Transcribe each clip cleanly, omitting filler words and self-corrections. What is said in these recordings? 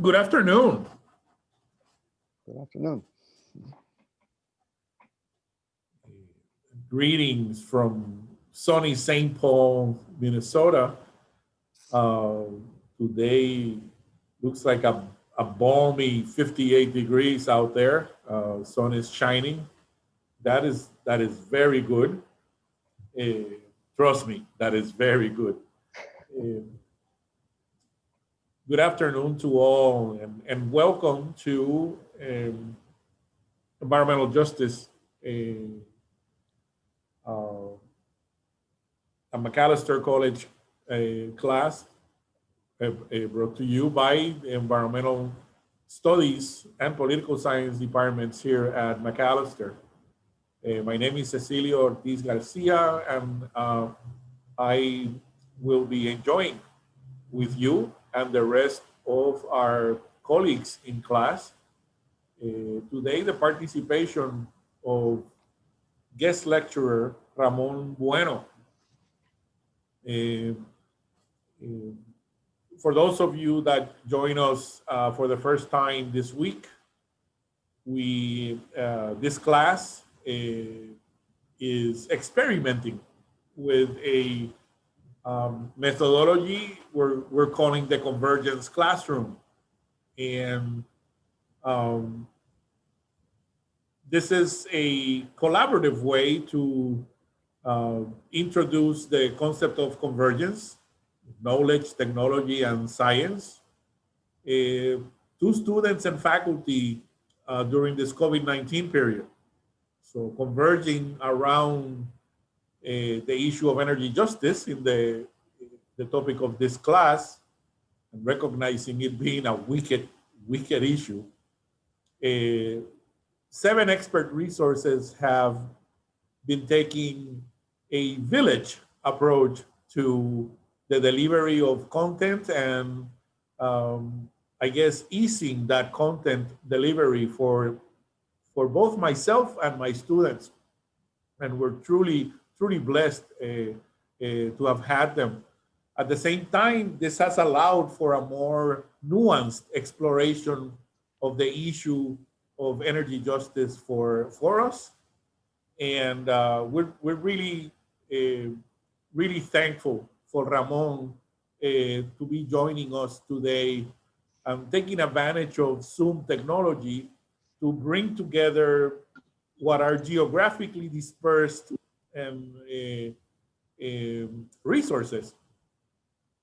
Good afternoon. Good afternoon. Greetings from sunny St. Paul, Minnesota. Today looks like a balmy 58 degrees out there. Sun is shining. That is very good. Trust me, that is very good. Uh, Good afternoon to all, and welcome to Environmental Justice, uh, a Macalester College class brought to you by the Environmental Studies and Political Science departments here at Macalester. My name is Cecilio Ortiz Garcia, and I will be enjoying with you and the rest of our colleagues in class. Today, the participation of guest lecturer Ramon Bueno. Uh, uh, for those of you that join us for the first time this week, this class is experimenting with a methodology we're calling the convergence classroom. And this is a collaborative way to introduce the concept of convergence, knowledge, technology, and science to students and faculty during this COVID-19 period. So converging around the issue of energy justice in the topic of this class, and recognizing it being a wicked issue. 7 expert resources have been taking a village approach to the delivery of content and I guess easing that content delivery for both myself and my students. And we're truly blessed to have had them. At the same time, this has allowed for a more nuanced exploration of the issue of energy justice for us. And we're really thankful for Ramon to be joining us today and taking advantage of Zoom technology to bring together what are geographically dispersed resources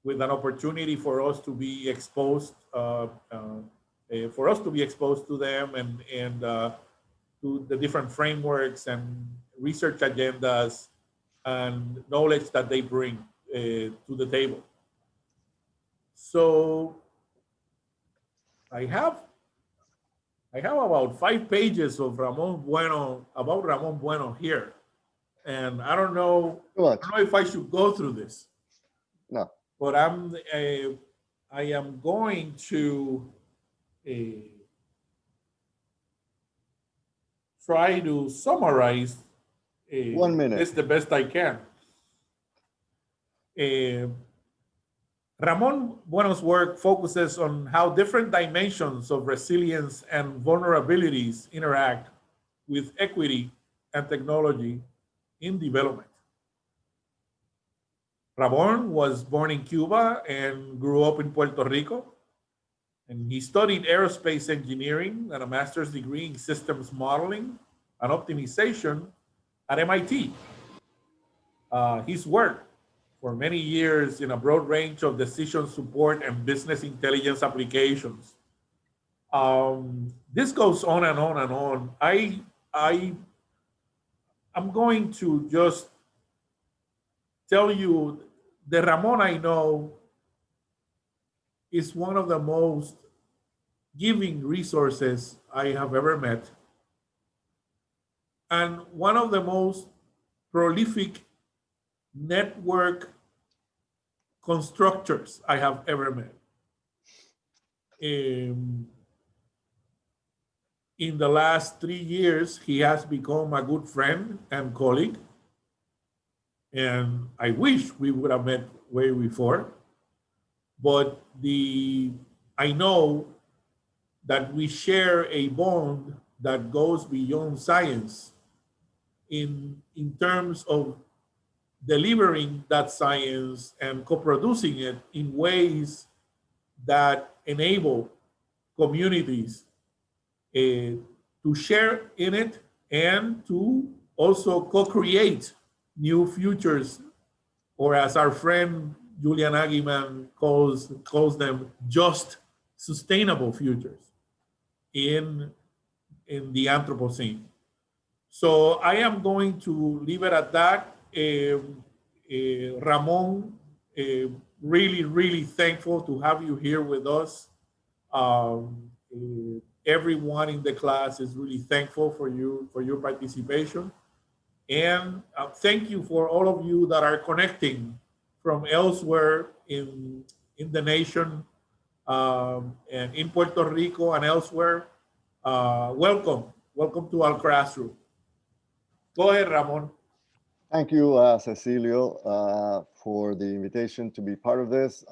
with an opportunity for us to be exposed to them and to the different frameworks and research agendas and knowledge that they bring to the table. So I have about 5 pages of Ramon Bueno here. And I don't know if I should go through this. No. But I am going to try to summarize 1 minute. this the best I can. Ramon Bueno's work focuses on how different dimensions of resilience and vulnerabilities interact with equity and technology in development. Ramon was born in Cuba and grew up in Puerto Rico. And he studied aerospace engineering and a master's degree in systems modeling and optimization at MIT. He's worked for many years in a broad range of decision support and business intelligence applications. This goes on and on and on. I'm going to just tell you the Ramon I know is one of the most giving resources I have ever met, and one of the most prolific network constructors I have ever met. In the last 3 years, he has become a good friend and colleague. And I wish we would have met way before. But I know that we share a bond that goes beyond science in terms of delivering that science and co-producing it in ways that enable communities to share in it and to also co-create new futures, or as our friend Julian Agiman calls them, just sustainable futures in the Anthropocene. So I am going to leave it at that. Ramon, really, really thankful to have you here with us. Everyone in the class is really thankful for your participation. And thank you for all of you that are connecting from elsewhere in the nation, and in Puerto Rico and elsewhere. Welcome to our classroom. Go ahead, Ramon. Thank you, Cecilio, for the invitation to be part of this,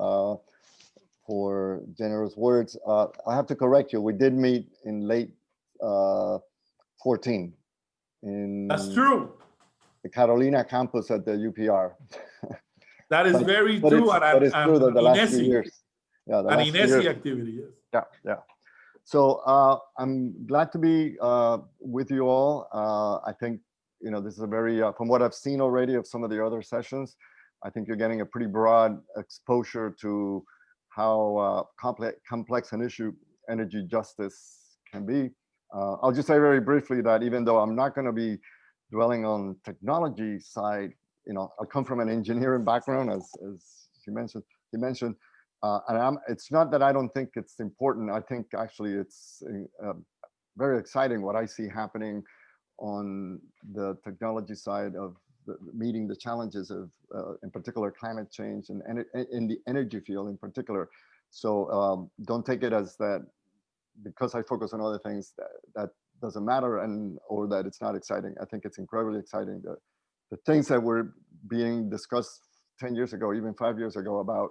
for generous words. I have to correct you. We did meet in late 14. That's true. The Carolina campus at the UPR. That is very true. But it's true that the last few years. Yeah, the last few years. Activity, yes. Yeah. So I'm glad to be with you all. I think, this is a very, from what I've seen already of some of the other sessions, I think you're getting a pretty broad exposure to how complex an issue energy justice can be. I'll just say very briefly that even though I'm not going to be dwelling on technology side, I come from an engineering background, as he mentioned, and it's not that I don't think it's important. I think actually it's very exciting what I see happening on the technology side of meeting the challenges of, in particular, climate change and in the energy field in particular. So don't take it as that because I focus on other things that doesn't matter or that it's not exciting. I think it's incredibly exciting. The things that were being discussed 10 years ago, even 5 years ago, about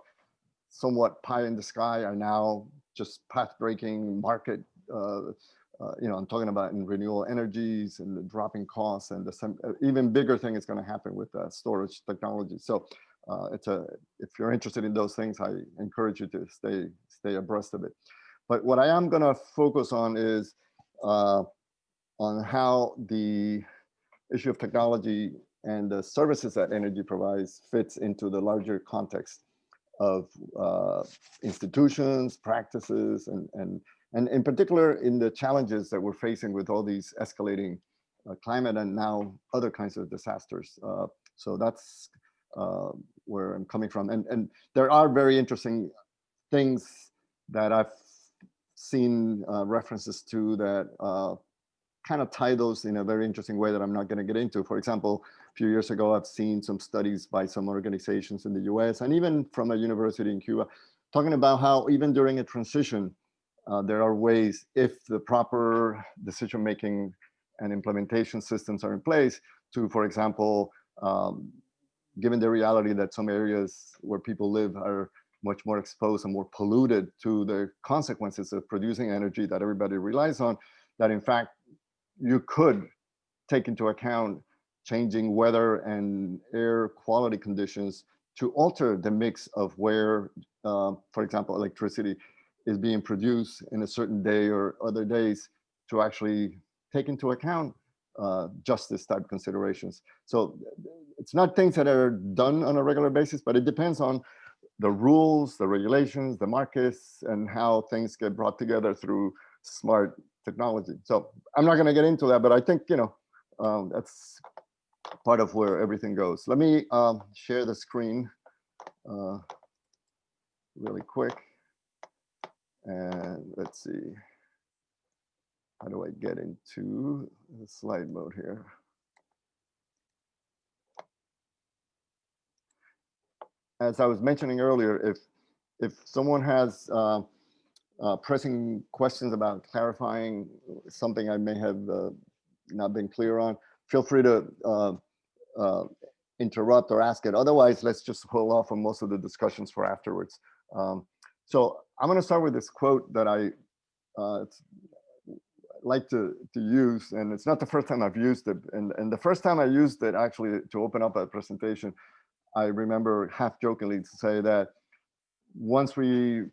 somewhat pie in the sky are now just path-breaking market. I'm talking about in renewable energies and the dropping costs, and the even bigger thing is going to happen with storage technology. So if you're interested in those things, I encourage you to stay abreast of it. But what I am going to focus on is on how the issue of technology and the services that energy provides fits into the larger context of institutions, practices, and in particular in the challenges that we're facing with all these escalating climate and now other kinds of disasters. So that's where I'm coming from. And there are very interesting things that I've seen references to that kind of tie those in a very interesting way that I'm not going to get into. For example, a few years ago, I've seen some studies by some organizations in the US and even from a university in Cuba, talking about how even during a transition, there are ways, if the proper decision-making and implementation systems are in place to, for example, given the reality that some areas where people live are much more exposed and more polluted to the consequences of producing energy that everybody relies on, that in fact, you could take into account changing weather and air quality conditions to alter the mix of where, for example, electricity is being produced in a certain day or other days to actually take into account justice type considerations. So it's not things that are done on a regular basis, but it depends on the rules, the regulations, the markets, and how things get brought together through smart technology. So I'm not going to get into that, but I think, that's part of where everything goes. Let me share the screen really quick. And let's see, how do I get into the slide mode here? As I was mentioning earlier, if someone has pressing questions about clarifying something I may have not been clear on, feel free to interrupt or ask it. Otherwise, let's just hold off on most of the discussions for afterwards. So I'm going to start with this quote that I it's like to use, and it's not the first time I've used it. And the first time I used it actually to open up a presentation, I remember half jokingly to say that once we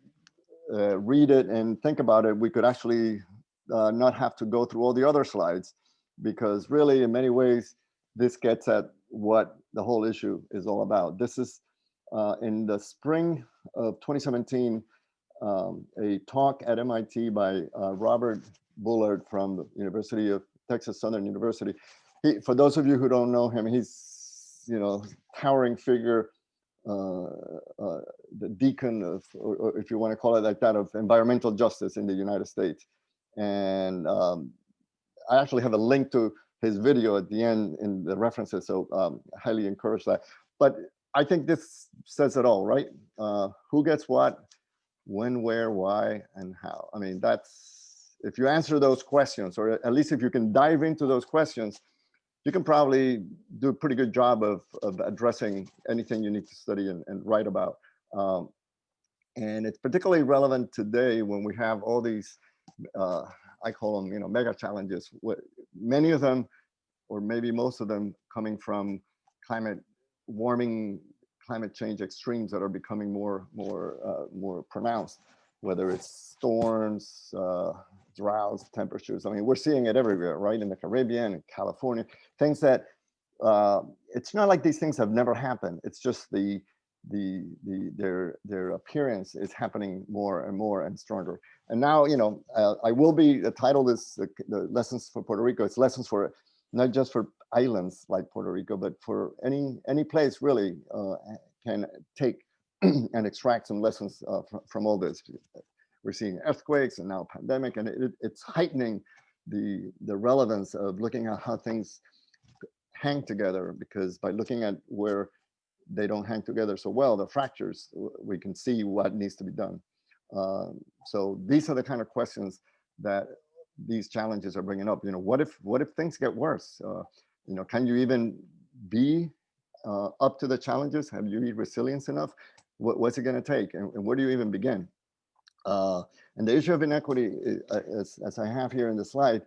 read it and think about it, we could actually not have to go through all the other slides, because really in many ways, this gets at what the whole issue is all about. This is in the spring of 2017, a talk at MIT by Robert Bullard from the University of Texas Southern University. For those of you who don't know him, he's, towering figure, the deacon of, or if you want to call it like that, of environmental justice in the United States. And I actually have a link to his video at the end in the references, so I highly encourage that. But I think this says it all, right? Who gets what, when, where, why, and how. I mean, that's, if you answer those questions, or at least if you can dive into those questions, you can probably do a pretty good job of addressing anything you need to study and write about. And it's particularly relevant today when we have all these, I call them, mega challenges. Many of them, or maybe most of them, coming from climate warming, climate change extremes that are becoming more pronounced, whether it's storms, droughts, temperatures. I mean, we're seeing it everywhere, right? In the Caribbean, in California, things that it's not like these things have never happened. It's just their appearance is happening more and more and stronger. And now, I will be, the title is the Lessons for Puerto Rico. It's lessons for, not just for islands like Puerto Rico, but for any place really can take and extract some lessons from all this. We're seeing earthquakes and now pandemic, and it's heightening the relevance of looking at how things hang together, because by looking at where they don't hang together so well, the fractures, we can see what needs to be done. So these are the kind of questions that these challenges are bringing up. What if things get worse? Can you even be up to the challenges? Have you resilience enough? What's it going to take, and where do you even begin? And the issue of inequity, as I have here in the slide,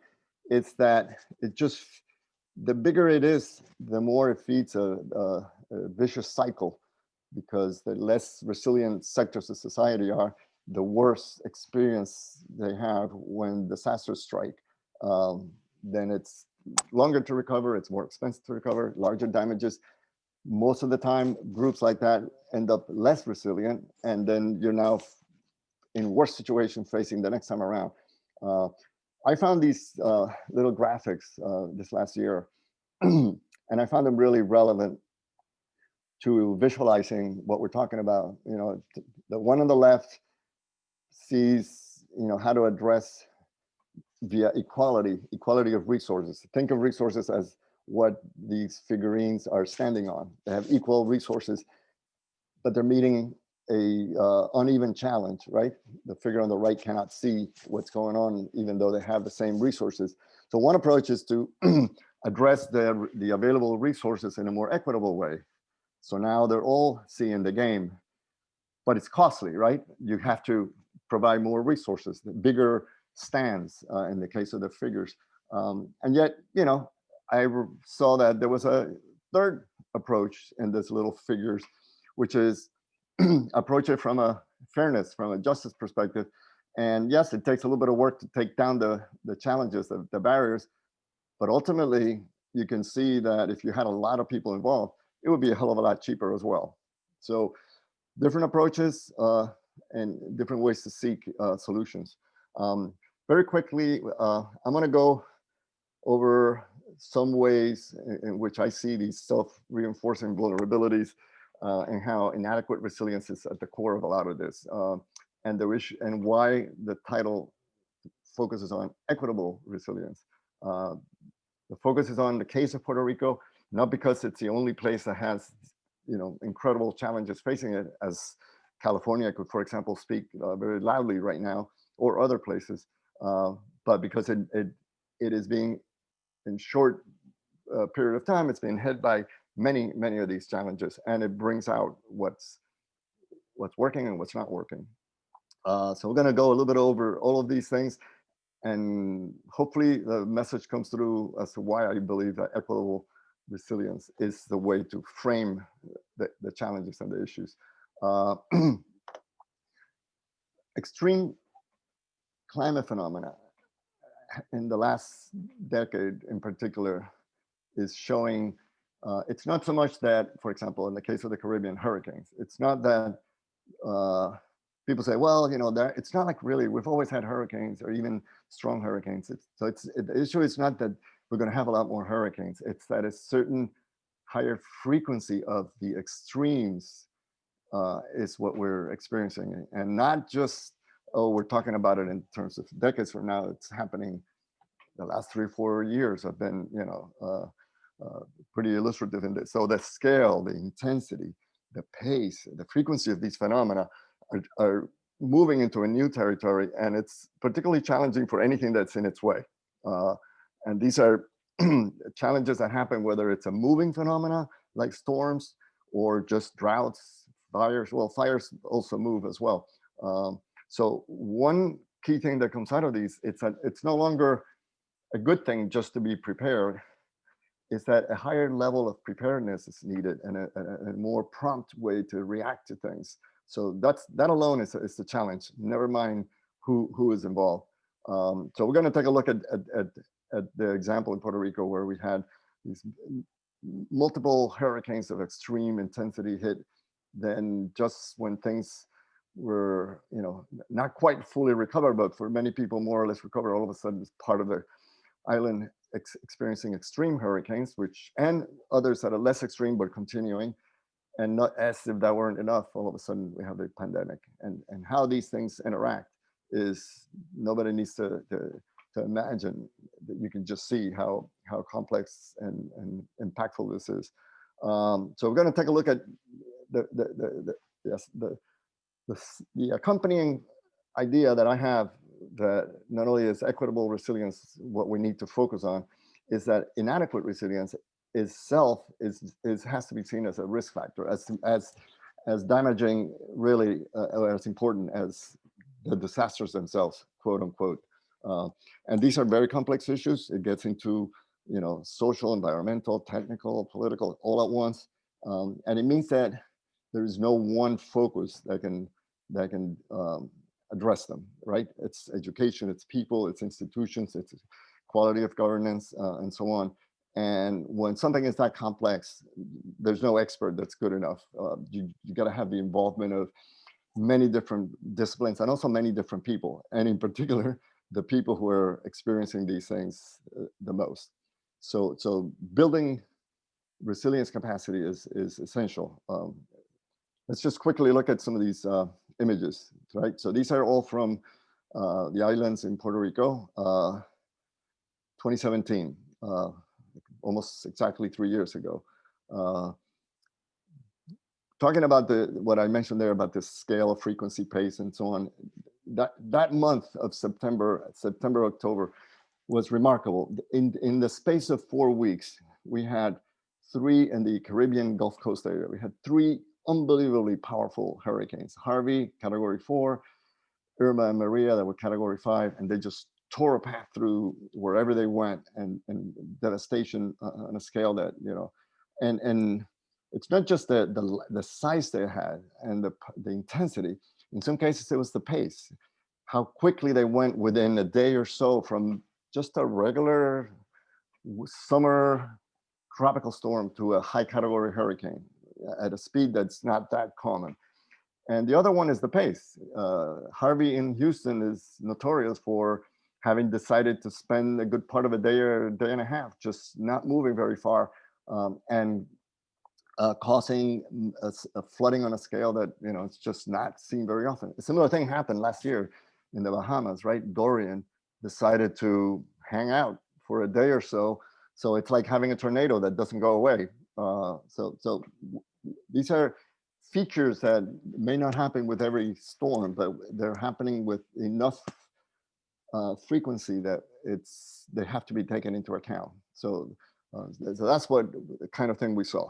it's that the bigger it is, the more it feeds a vicious cycle, because the less resilient sectors of society are, the worse experience they have when disasters strike. Then it's longer to recover, it's more expensive to recover, larger damages. Most of the time, groups like that end up less resilient, and then you're now in worse situation facing the next time around. I found these little graphics this last year, and I found them really relevant to visualizing what we're talking about. The one on the left sees, how to address via equality of resources. Think of resources as what these figurines are standing on. They have equal resources, but they're meeting a uneven challenge, right? The figure on the right cannot see what's going on, even though they have the same resources. So one approach is to address the available resources in a more equitable way. So now they're all seeing the game, but it's costly, right? You have to provide more resources, bigger stands in the case of the figures. And yet, I saw that there was a third approach in this little figures, which is approach it from a fairness, from a justice perspective. And yes, it takes a little bit of work to take down the challenges, the barriers, but ultimately you can see that if you had a lot of people involved, it would be a hell of a lot cheaper as well. So different approaches and different ways to seek solutions. Very quickly, I'm gonna go over some ways in which I see these self-reinforcing vulnerabilities and how inadequate resilience is at the core of a lot of this, and the issue, and why the title focuses on equitable resilience. The focus is on the case of Puerto Rico, not because it's the only place that has, incredible challenges facing it, as California could, for example, speak very loudly right now, or other places, but because it is being, in short period of time, it's been hit by many of these challenges, and it brings out what's working and what's not working. So we're going to go a little bit over all of these things, and hopefully the message comes through as to why I believe that equitable resilience is the way to frame the challenges and the issues. Uh, extreme climate phenomena in the last decade in particular is showing, it's not so much that, for example, in the case of the Caribbean hurricanes, it's not that people say, well, you know, it's not like really, we've always had hurricanes or even strong hurricanes. The issue is not that we're going to have a lot more hurricanes. It's that a certain higher frequency of the extremes is what we're experiencing. And not just, oh, we're talking about it in terms of decades from now. It's happening. The last 3 or 4 years have been, you know, pretty illustrative in this. So the scale, the intensity, the pace, the frequency of these phenomena are moving into a new territory, and it's particularly challenging for anything that's in its way. And these are challenges that happen whether it's a moving phenomena like storms or just droughts, fires. Well, fires also move as well. So one key thing that comes out of these, it's no longer a good thing just to be prepared, is that a higher level of preparedness is needed and a more prompt way to react to things. So that alone is the challenge, never mind who is involved. So we're going to take a look at the example in Puerto Rico where we had these multiple hurricanes of extreme intensity hit. Then just when things were, you know, not quite fully recovered, but for many people more or less recovered, all of a sudden it's part of the island experiencing extreme hurricanes, and others that are less extreme but continuing, and not as if that weren't enough, all of a sudden we have a pandemic. And how these things interact is, nobody needs to imagine. That you can just see how complex and impactful this is. So we're going to take a look at the accompanying idea that I have, that not only is equitable resilience what we need to focus on, is that inadequate resilience itself has to be seen as a risk factor, as damaging, really, or as important as the disasters themselves, quote unquote. And these are very complex issues. It gets into, you know, social, environmental, technical, political, all at once. And it means that there is no one focus that can address them, right? It's education, it's people, it's institutions, it's quality of governance, and so on. And when something is that complex, there's no expert that's good enough. You got to have the involvement of many different disciplines and also many different people, and in particular, the people who are experiencing these things the most. So building resilience capacity is essential. Let's just quickly look at some of these images, right? So these are all from the islands in Puerto Rico, 2017, almost exactly 3 years ago. Talking about what I mentioned there about the scale of frequency, pace, and so on, that month of September, October, was remarkable. In the space of 4 weeks, we had 3 in the Caribbean Gulf Coast area. We had 3 unbelievably powerful hurricanes: Harvey, Category 4, Irma and Maria that were Category 5, and they just tore a path through wherever they went, and devastation on a scale that, you know, and it's not just the size they had and the intensity. In some cases, it was the pace, how quickly they went within a day or so from just a regular summer tropical storm to a high category hurricane at a speed that's not that common. And the other one is the pace. Harvey in Houston is notorious for having decided to spend a good part of a day or a day and a half just not moving very far, and causing a flooding on a scale that, you know, it's just not seen very often. A similar thing happened last year in the Bahamas, right? Dorian decided to hang out for a day or so. So it's like having a tornado that doesn't go away. So these are features that may not happen with every storm, but they're happening with enough frequency that they have to be taken into account. So that's what the kind of thing we saw.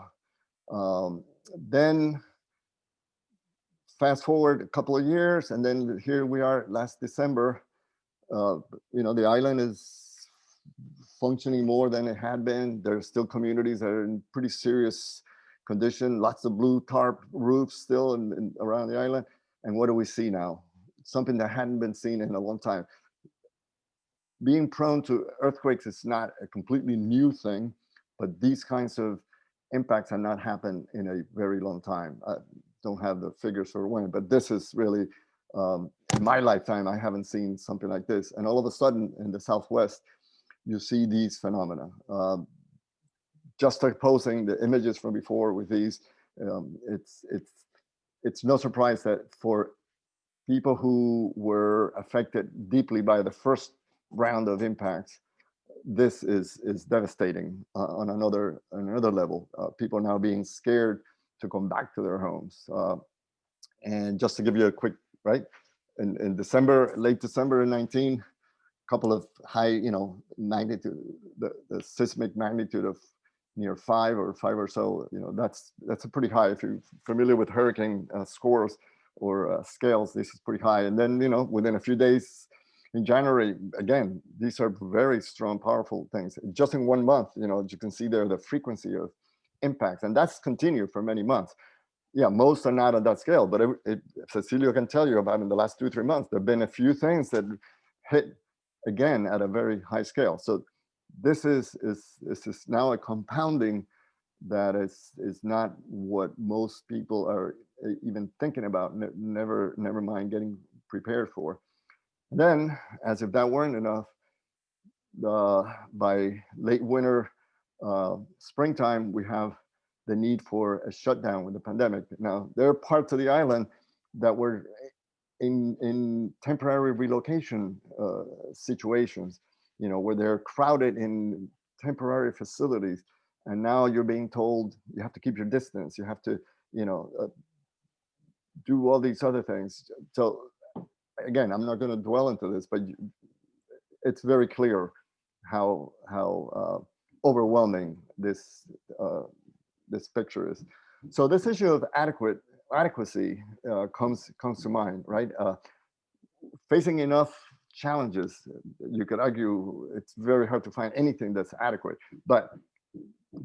Then fast forward a couple of years, and then here we are last December. The island is functioning more than it had been. There's still communities that are in pretty serious condition, lots of blue tarp roofs still around the island. And what do we see now? Something that hadn't been seen in a long time. Being prone to earthquakes is not a completely new thing, but these kinds of impacts have not happened in a very long time. I don't have the figures for when, but this is really, in my lifetime, I haven't seen something like this. And all of a sudden in the Southwest, you see these phenomena. Juxtaposing the images from before with these, it's no surprise that for people who were affected deeply by the first round of impacts, this is devastating on another level. People are now being scared to come back to their homes. And just to give you a quick, right, in December, late December 19, a couple of high, magnitude, the seismic magnitude of near 5 or so, that's a pretty high. If you're familiar with hurricane scores or scales, this is pretty high. And then, within a few days, in January, again, these are very strong, powerful things. Just in 1 month, as you can see there, the frequency of impacts, and that's continued for many months. Yeah, most are not on that scale, but Cecilio can tell you about in the last 2-3 months, there have been a few things that hit again at a very high scale. So this is now a compounding that is not what most people are even thinking about, never mind getting prepared for. Then, as if that weren't enough, by late winter, springtime, we have the need for a shutdown with the pandemic. Now, there are parts of the island that were in temporary relocation situations, where they're crowded in temporary facilities. And now you're being told you have to keep your distance. You have to, do all these other things. So again, I'm not going to dwell into this, but it's very clear how overwhelming this picture is. So this issue of adequacy comes to mind, right? Facing enough challenges, you could argue it's very hard to find anything that's adequate, but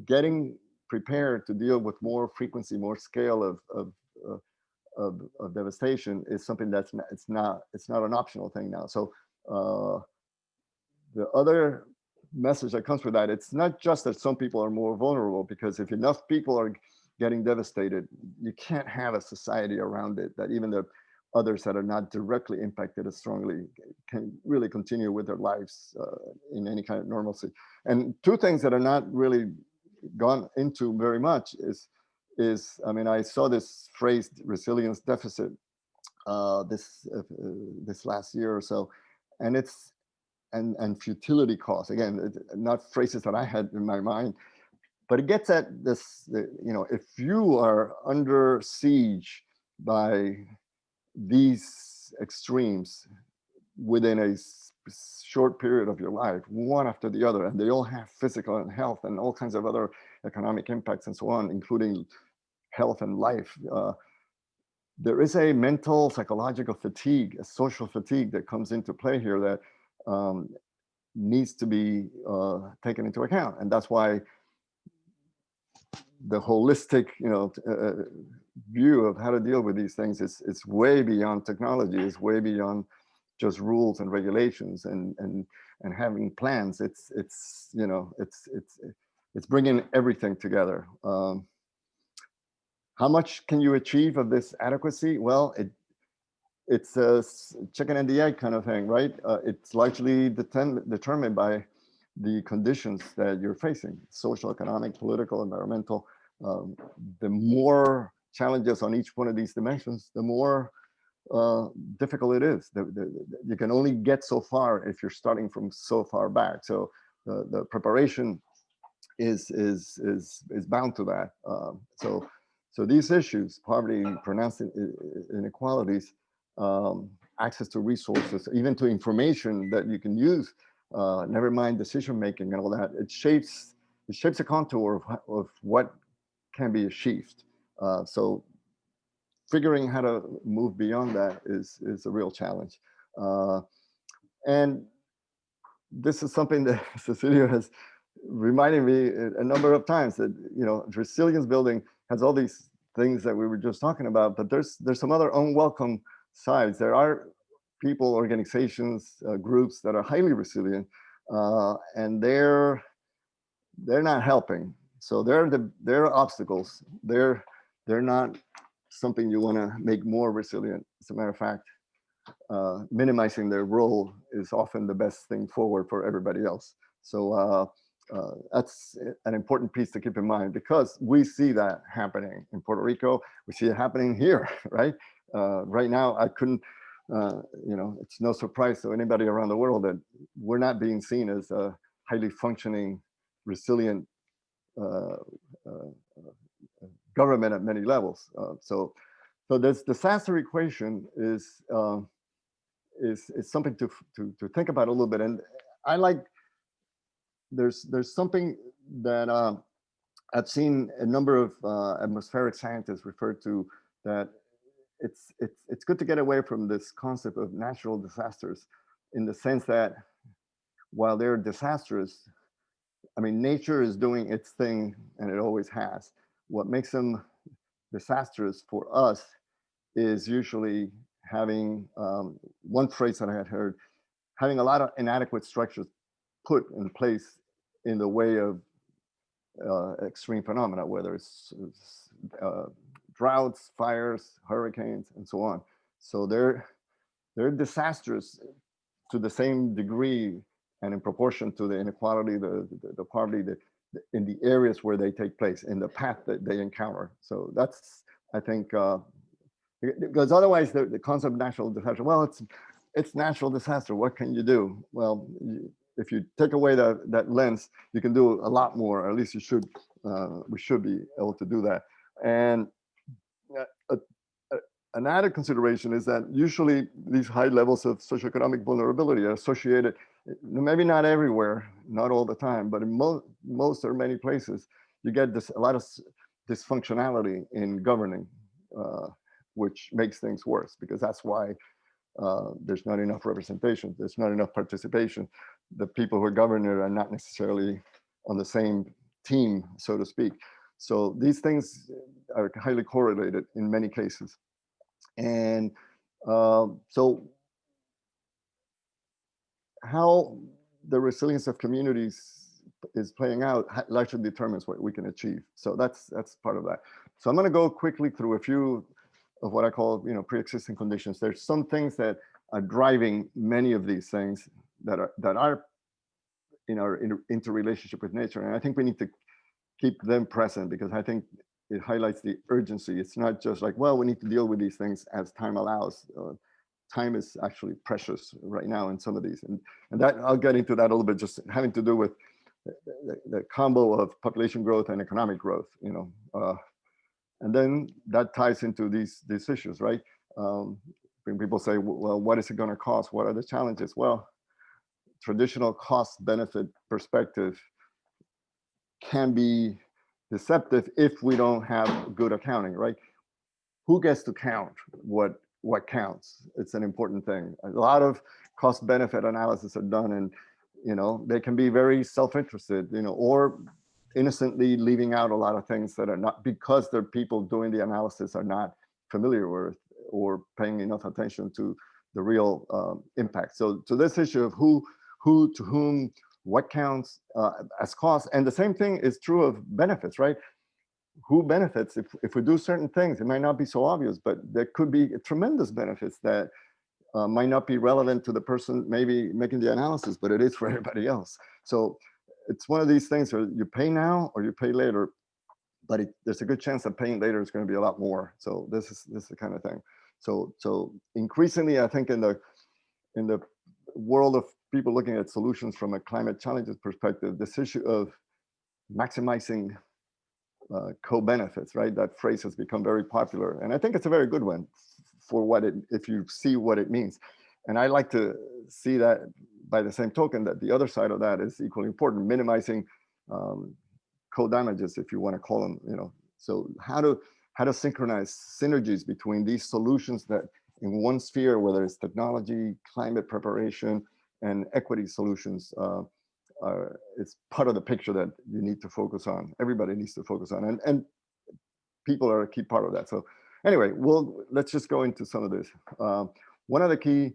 getting prepared to deal with more frequency, more scale of devastation is something that's not an optional thing now. So the other message that comes with that, it's not just that some people are more vulnerable, because if enough people are getting devastated, you can't have a society around it that even the others that are not directly impacted as strongly can really continue with their lives in any kind of normalcy. And two things that are not really gone into very much is I mean, I saw this phrase resilience deficit this last year or so, and it's and futility costs. Again, not phrases that I had in my mind, but it gets at this, if you are under siege by these extremes within a short period of your life, one after the other, and they all have physical and health and all kinds of other economic impacts and so on, including health and life, there is a mental, psychological fatigue, a social fatigue that comes into play here that needs to be taken into account. And that's why the holistic, view of how to deal with these things is way beyond technology, is way beyond just rules and regulations and having plans. It's bringing everything together. How much can you achieve of this adequacy? Well, it's a chicken and the egg kind of thing, right? It's largely determined by the conditions that you're facing, social, economic, political, environmental. The more challenges on each one of these dimensions, the more difficult it is. You can only get so far if you're starting from so far back. So the preparation is bound to that. So these issues, poverty, pronounced inequalities, access to resources, even to information that you can use, never mind decision making and all that, it shapes a contour of what can be achieved. So figuring how to move beyond that is a real challenge. And this is something that Cecilio has reminded me a number of times, that, you know, resilience building has all these things that we were just talking about, but there's some other unwelcome sides. There are people, organizations, groups that are highly resilient, and they're not helping. So they're obstacles. They're not something you want to make more resilient. As a matter of fact, minimizing their role is often the best thing forward for everybody else. So that's an important piece to keep in mind, because we see that happening in Puerto Rico. We see it happening here, right? Right now, I couldn't, you know, it's no surprise to anybody around the world that we're not being seen as a highly functioning, resilient government at many levels. So this disaster equation is something to think about a little bit. And I like, there's something that I've seen a number of atmospheric scientists refer to, that it's good to get away from this concept of natural disasters, in the sense that while they're disastrous, I mean, nature is doing its thing, and it always has. What makes them disastrous for us is usually having, one phrase that I had heard, having a lot of inadequate structures put in place in the way of extreme phenomena, whether it's droughts, fires, hurricanes, and so on. So they're disastrous to the same degree and in proportion to the inequality, the poverty, in the areas where they take place, in the path that they encounter. So that's, I think, because otherwise the concept of natural disaster, well, it's natural disaster, what can you do? Well, if you take away that lens, you can do a lot more, or at least you should, we should be able to do that. And an added consideration is that usually these high levels of socioeconomic vulnerability are associated, maybe not everywhere, not all the time, but in most or many places, you get a lot of dysfunctionality in governing, which makes things worse, because that's why there's not enough representation, there's not enough participation. The people who are governing are not necessarily on the same team, so to speak. So these things are highly correlated in many cases. And so how the resilience of communities is playing out largely determines what we can achieve. So that's part of that. So I'm going to go quickly through a few of what I call, you know, pre-existing conditions. There's some things that are driving many of these things that are in our interrelationship with nature, and I think we need to keep them present, because I think it highlights the urgency. It's not just like, well, we need to deal with these things as time allows. Time is actually precious right now in some of these, and that I'll get into that a little bit, just having to do with the combo of population growth and economic growth, you know. And then that ties into these issues, right? When people say, well, what is it going to cost? What are the challenges? Well, traditional cost benefit perspective can be deceptive if we don't have good accounting, right? Who gets to count what counts? It's an important thing. A lot of cost benefit analysis are done, and, you know, they can be very self-interested, you know, or innocently leaving out a lot of things that are not, because the people doing the analysis are not familiar with or paying enough attention to the real impact. So this issue of who to whom, what counts as cost, and the same thing is true of benefits, right? Who benefits if we do certain things? It might not be so obvious, but there could be tremendous benefits that might not be relevant to the person maybe making the analysis, but it is for everybody else. So it's one of these things where you pay now or you pay later, but there's a good chance that paying later is going to be a lot more. So this is the kind of thing. So increasingly, I think in the world of people looking at solutions from a climate challenges perspective, this issue of maximizing co-benefits, right? That phrase has become very popular, and I think it's a very good one for what if you see what it means. And I like to see that by the same token that the other side of that is equally important, minimizing co-damages, if you want to call them, you know. So how how to synchronize synergies between these solutions that in one sphere, whether it's technology, climate preparation, and equity solutions, it's part of the picture that you need to focus on. Everybody needs to focus on, and people are a key part of that. So anyway, let's just go into some of this. One of the key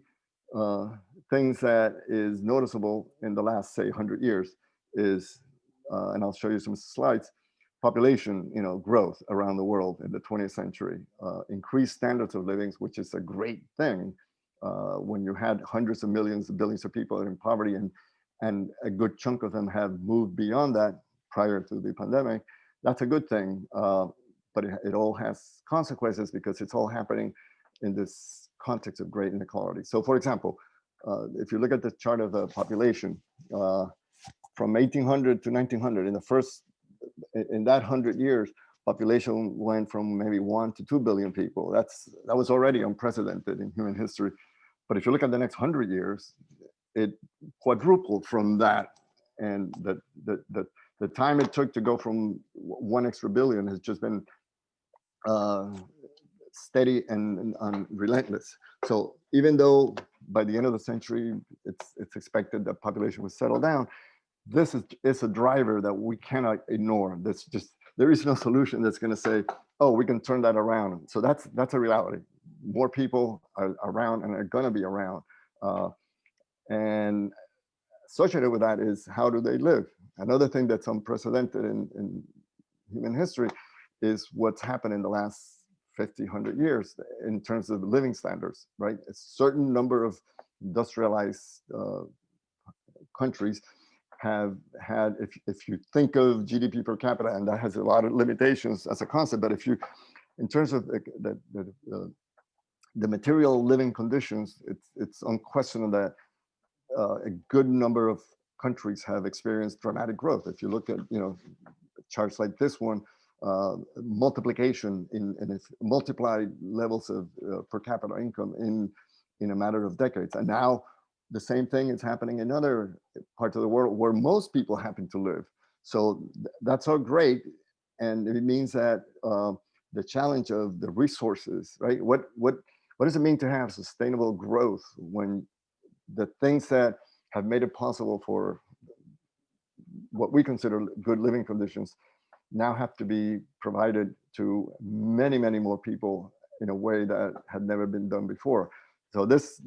things that is noticeable in the last, say, 100 years is, and I'll show you some slides, population, growth around the world in the 20th century, increased standards of living, which is a great thing when you had hundreds of millions, billions of people in poverty, and a good chunk of them have moved beyond that prior to the pandemic. That's a good thing, but it all has consequences because it's all happening in this context of great inequality. So for example, if you look at the chart of the population, from 1800 to 1900, in that 100 years, population went from maybe 1 to 2 billion people. That was already unprecedented in human history. But if you look at the next 100 years, it quadrupled from that. And the time it took to go from 1 extra billion has just been steady and relentless. So even though by the end of the century, it's expected that population will settle down, this is a driver that we cannot ignore. There is no solution that's going to say, oh, we can turn that around. So that's a reality. More people are around and are going to be around. And associated with that is, how do they live? Another thing that's unprecedented in human history is what's happened in the last 50, 100 years in terms of living standards, right? A certain number of industrialized countries have had, if you think of GDP per capita, and that has a lot of limitations as a concept, but if you, in terms of the material living conditions, it's unquestionable that a good number of countries have experienced dramatic growth. If you look at charts like this one, multiplication in multiplied levels of per capita income in a matter of decades, and now the same thing is happening in other parts of the world where most people happen to live. So that's all great, and it means that the challenge of the resources, right? What does it mean to have sustainable growth when the things that have made it possible for what we consider good living conditions now have to be provided to many, many more people in a way that had never been done before. So this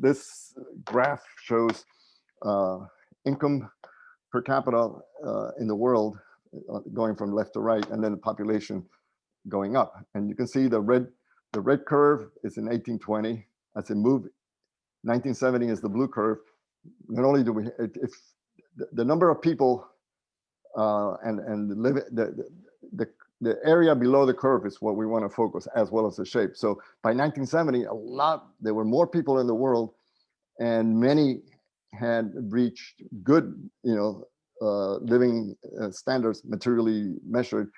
graph shows income per capita in the world going from left to right, and then the population going up. And you can see the red curve is in 1820. As it moved, 1970 is the blue curve. Not only do we, if the number of people and the area below the curve is what we want to focus, as well as the shape. So by 1970, there were more people in the world, and many had reached good, living standards, materially measured,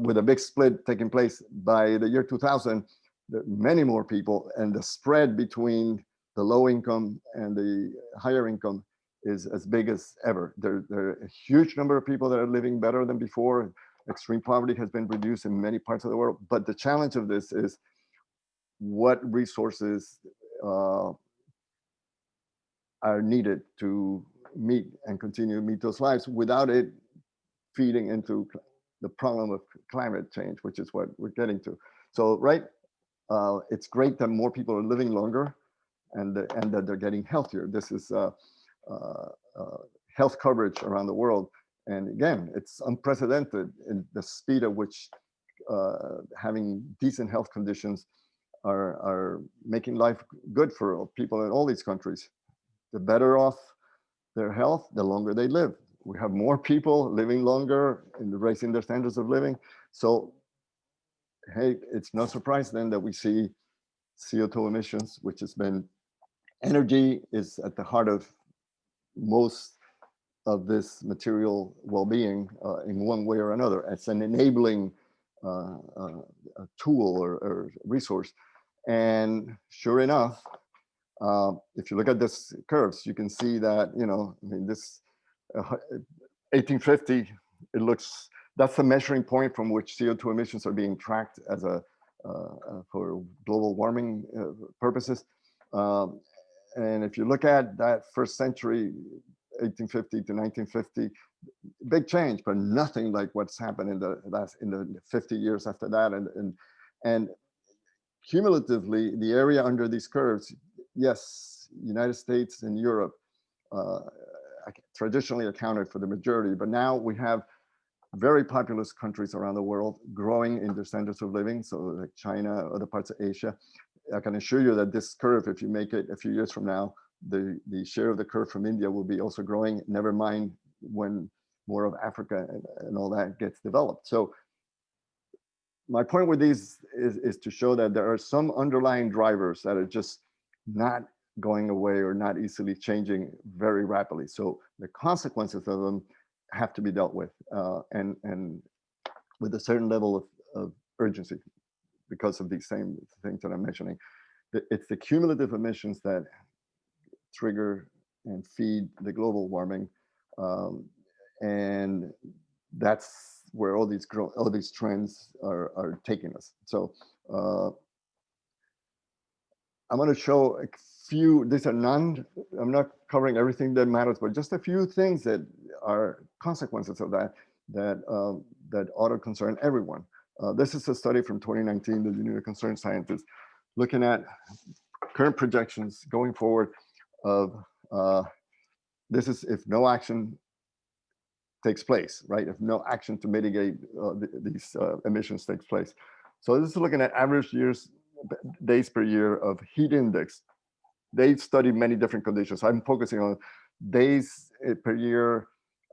with a big split taking place by the year 2000. Many more people, and the spread between the low income and the higher income is as big as ever. There are a huge number of people that are living better than before. Extreme poverty has been reduced in many parts of the world. But the challenge of this is what resources are needed to meet and continue to meet those lives without it feeding into the problem of climate change, which is what we're getting to. So, right, it's great that more people are living longer and that they're getting healthier. This is health coverage around the world. And again, it's unprecedented in the speed at which having decent health conditions are making life good for people in all these countries. The better off their health, the longer they live. We have more people living longer and raising their standards of living. So, hey, it's no surprise then that we see CO2 emissions, which has been, energy is at the heart of most of this material well-being in one way or another. It's an enabling a tool or resource. And sure enough, if you look at this curves, you can see that, this 1850, that's the measuring point from which CO2 emissions are being tracked as a for global warming purposes. And if you look at that first century, 1850 to 1950, big change, but nothing like what's happened in the 50 years after that. And cumulatively, the area under these curves, yes, United States and Europe uh, traditionally accounted for the majority, but now we have very populous countries around the world growing in their standards of living. So like China, other parts of Asia. I can assure you that this curve, if you make it a few years from now, the share of the curve from India will be also growing, never mind when more of Africa and all that gets developed. So my point with these is to show that there are some underlying drivers that are just not going away or not easily changing very rapidly. So the consequences of them have to be dealt with and with a certain level of urgency because of these same things that I'm mentioning. It's the cumulative emissions that trigger and feed the global warming. And that's where all these trends are taking us. So I'm going to show a few. These are I'm not covering everything that matters, but just a few things that are consequences of that that ought to concern everyone. This is a study from 2019 that you need to concern scientists, looking at current projections going forward of this is if no action takes place, right? If no action to mitigate these emissions takes place. So this is looking at average days per year of heat index. They studied many different conditions. I'm focusing on days per year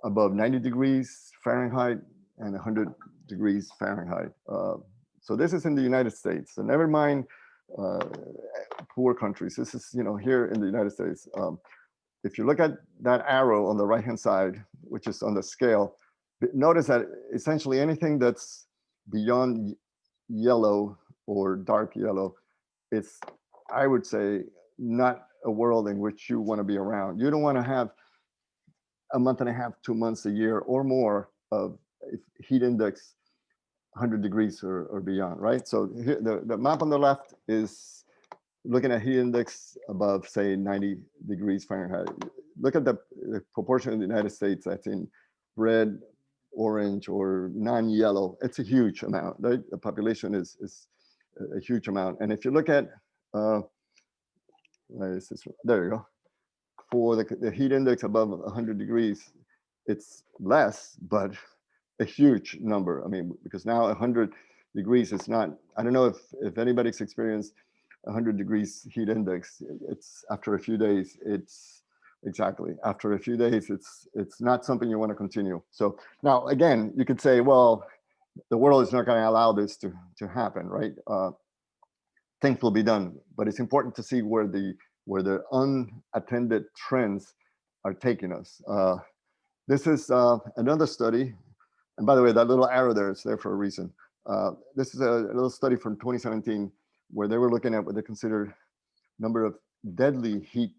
above 90 degrees Fahrenheit and 100 degrees Fahrenheit. So this is in the United States. So never mind poor countries. This is here in the United States. If you look at that arrow on the right-hand side, which is on the scale, notice that essentially anything that's beyond yellow or dark yellow, it's, I would say, not a world in which you want to be around. You don't want to have a month and a half, 2 months, a year or more of heat index 100 degrees or beyond, right? So here, the map on the left is looking at heat index above, say, 90 degrees Fahrenheit. Look at the proportion in the United States that's in red, orange, or non-yellow. It's a huge amount, right? The population is a huge amount. And if you look at, there you go. For the heat index above 100 degrees, it's less, but a huge number. I mean, because now 100 degrees is not, I don't know if anybody's experienced 100 degrees heat index. It's after a few days, after a few days, it's not something you want to continue. So now, again, you could say, well, the world is not going to allow this to happen, right? Things will be done, but it's important to see where the unattended trends are taking us. This is another study, and by the way, that little arrow there is there for a reason. This is a little study from 2017 where they were looking at what they consider number of deadly heat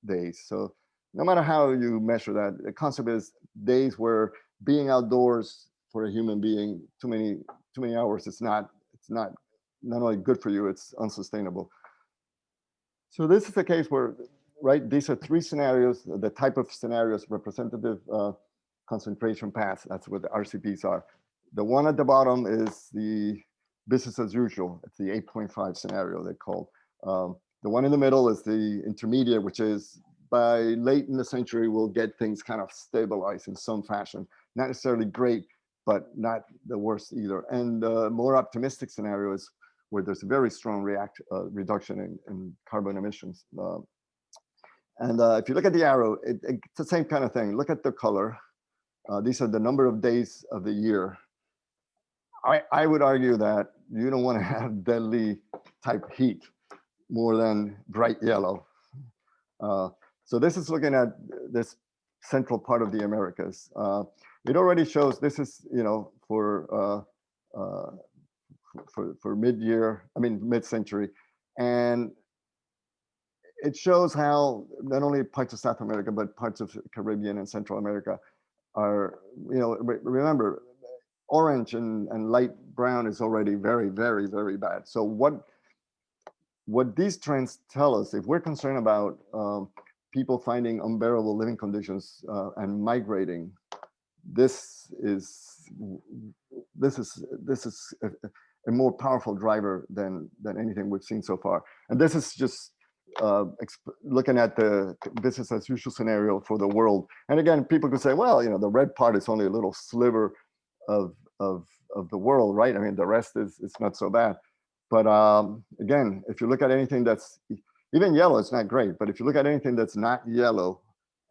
days. So no matter how you measure that, the concept is days where being outdoors for a human being too many hours, it's not only good for you, it's unsustainable. So this is a case where, right, these are three scenarios, the type of scenarios, representative concentration paths, that's what the RCPs are. The one at the bottom is the business as usual. It's the 8.5 scenario they call. The one in the middle is the intermediate, which is by late in the century, we'll get things kind of stabilized in some fashion. Not necessarily great, but not the worst either. And the more optimistic scenario is where there's a very strong reduction in carbon emissions. And if you look at the arrow, it's the same kind of thing. Look at the color. These are the number of days of the year. I would argue that you don't want to have deadly type heat more than bright yellow. So this is looking at this central part of the Americas. It already shows this is, for mid-century, and it shows how not only parts of South America but parts of Caribbean and Central America are, remember, orange and light brown is already very, very, very bad. So what these trends tell us, if we're concerned about people finding unbearable living conditions and migrating, this is a more powerful driver than anything we've seen so far. And this is just looking at the business as usual scenario for the world. And again, people could say, well, the red part is only a little sliver of the world, right? I mean, the rest is not so bad. But again, if you look at anything that's even yellow, it's not great. But if you look at anything that's not yellow,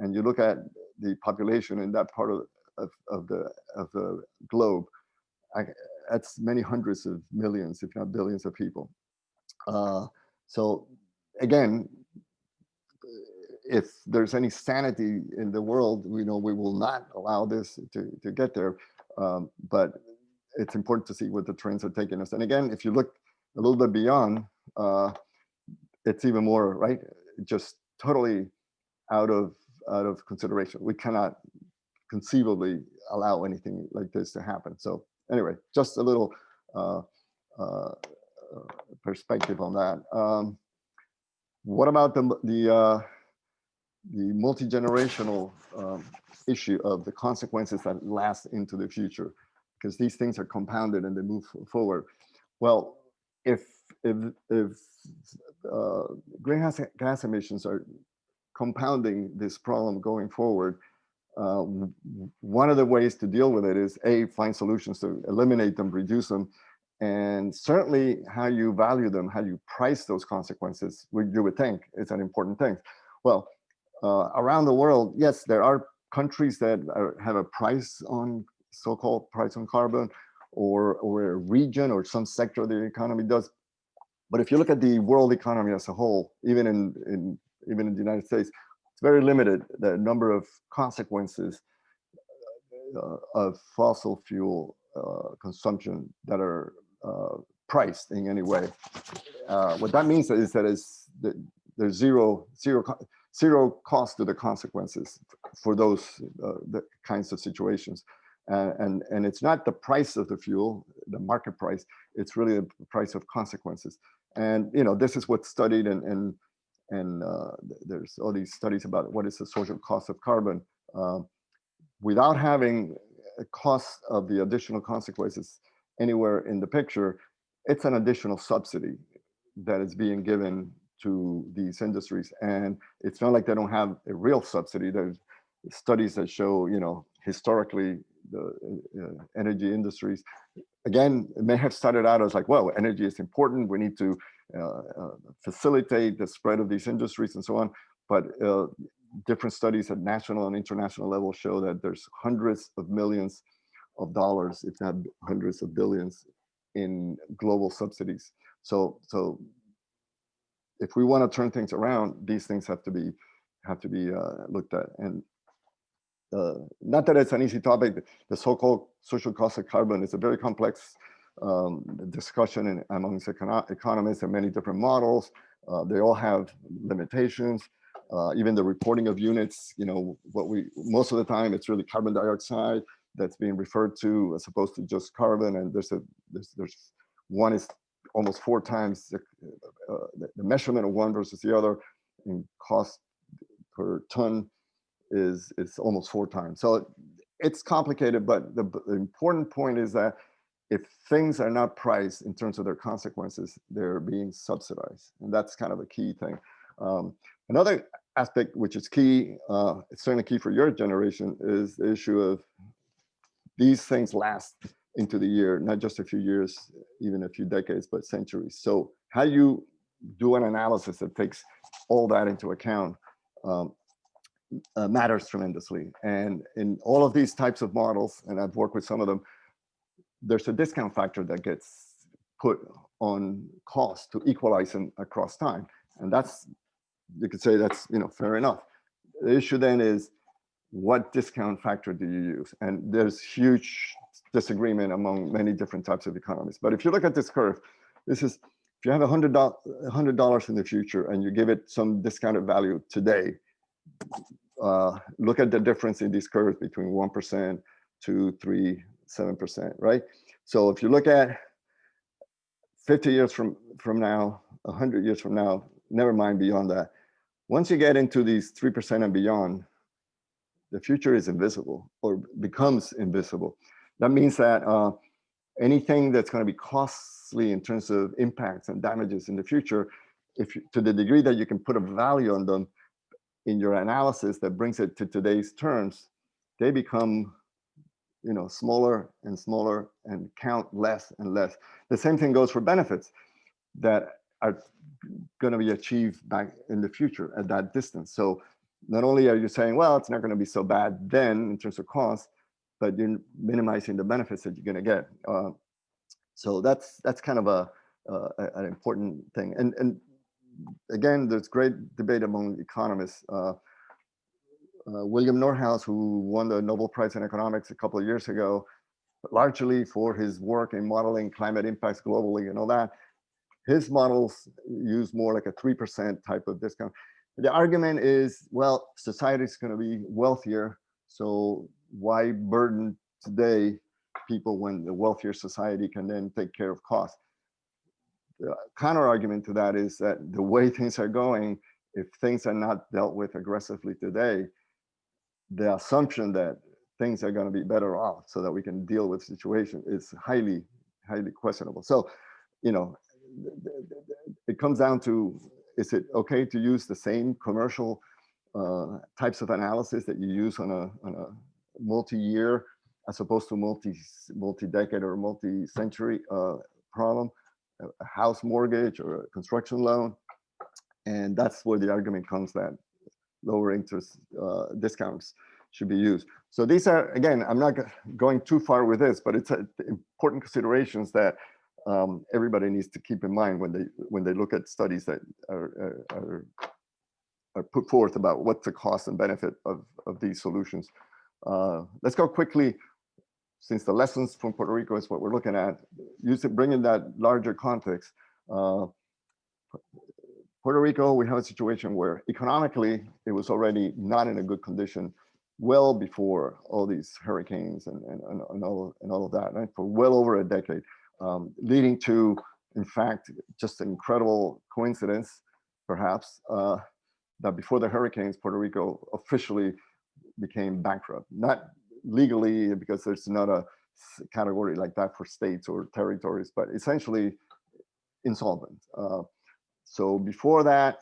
and you look at the population in that part of the globe, that's many hundreds of millions, if not billions of people. So again, if there's any sanity in the world, we know we will not allow this to get there. But it's important to see what the trends are taking us. And again, if you look a little bit beyond, it's even more, right? Just totally out of consideration. We cannot conceivably allow anything like this to happen. So anyway, just a little perspective on that. What about the multi-generational issue of the consequences that last into the future? Because these things are compounded and they move forward. Well, if greenhouse gas emissions are compounding this problem going forward, one of the ways to deal with it is find solutions to eliminate them, reduce them, and certainly how you value them, how you price those consequences, you would think is an important thing. Well, around the world, yes, there are countries that have a price on, so-called price on carbon, or a region or some sector of the economy does. But if you look at the world economy as a whole, even in the United States, it's very limited, the number of consequences of fossil fuel consumption that are priced in any way. What that means is that there's zero cost to the consequences for those the kinds of situations. And it's not the price of the fuel, the market price, it's really the price of consequences. And this is what's studied, and there's all these studies about what is the social cost of carbon. Without having a cost of the additional consequences anywhere in the picture, it's an additional subsidy that is being given to these industries. And it's not like they don't have a real subsidy. There's studies that show, historically, the energy industries, again, it may have started out as like, well, energy is important, we need to facilitate the spread of these industries and so on. But different studies at national and international level show that there's hundreds of millions of dollars, if not hundreds of billions, in global subsidies. So if we want to turn things around, these things have to be looked at. And not that it's an easy topic. The so-called social cost of carbon is a very complex discussion amongst economists, and many different models. They all have limitations. Even the reporting of units, most of the time it's really carbon dioxide that's being referred to as opposed to just carbon. And there's one is almost 4 times the measurement of one versus the other in cost per ton is almost 4 times. So it's complicated, but the important point is that if things are not priced in terms of their consequences, they're being subsidized. And that's kind of a key thing. Another aspect which is key, it's certainly key for your generation, is the issue of these things last into the year, not just a few years, even a few decades, but centuries. So how you do an analysis that takes all that into account matters tremendously. And in all of these types of models, and I've worked with some of them, there's a discount factor that gets put on cost to equalize them across time. And that's, you could say that's, fair enough. The issue then is, what discount factor do you use? And there's huge disagreement among many different types of economists. But if you look at this curve, this is, if you have $100 in the future and you give it some discounted value today, look at the difference in these curves between 1%, 2, 3, 7%, right? So if you look at 50 years from now, 100 years from now, never mind beyond that, once you get into these 3% and beyond, the future is invisible or becomes invisible. That means that anything that's going to be costly in terms of impacts and damages in the future, if you, to the degree that you can put a value on them in your analysis that brings it to today's terms, they become, you know, smaller and smaller and count less and less. The same thing goes for benefits that are going to be achieved back in the future at that distance. So not only are you saying, well, it's not going to be so bad then in terms of cost, but you're minimizing the benefits that you're going to get. So that's kind of an important thing. And again, there's great debate among economists. William Nordhaus, who won the Nobel Prize in Economics a couple of years ago, largely for his work in modeling climate impacts globally and all that, his models use more like a 3% type of discount. The argument is, well, society is going to be wealthier, so why burden today people when the wealthier society can then take care of costs? The counter argument to that is that the way things are going, if things are not dealt with aggressively today, the assumption that things are going to be better off so that we can deal with the situation is highly, highly questionable. So, you know, it comes down to, is it okay to use the same commercial types of analysis that you use on a multi-year as opposed to multi-decade or multi-century problem, a house mortgage or a construction loan? And that's where the argument comes that lower interest discounts should be used. So these are, again, I'm not going too far with this, but it's important considerations that everybody needs to keep in mind when they look at studies that are put forth about what's the cost and benefit of these solutions. Let's go quickly, since the lessons from Puerto Rico is what we're looking at, bring in that larger context. Puerto Rico, we have a situation where economically, it was already not in a good condition well before all these hurricanes and all of that, right? For well over a decade, leading to, in fact, just an incredible coincidence, perhaps, that before the hurricanes, Puerto Rico officially became bankrupt. Not legally, because there's not a category like that for states or territories, but essentially insolvent. So before that,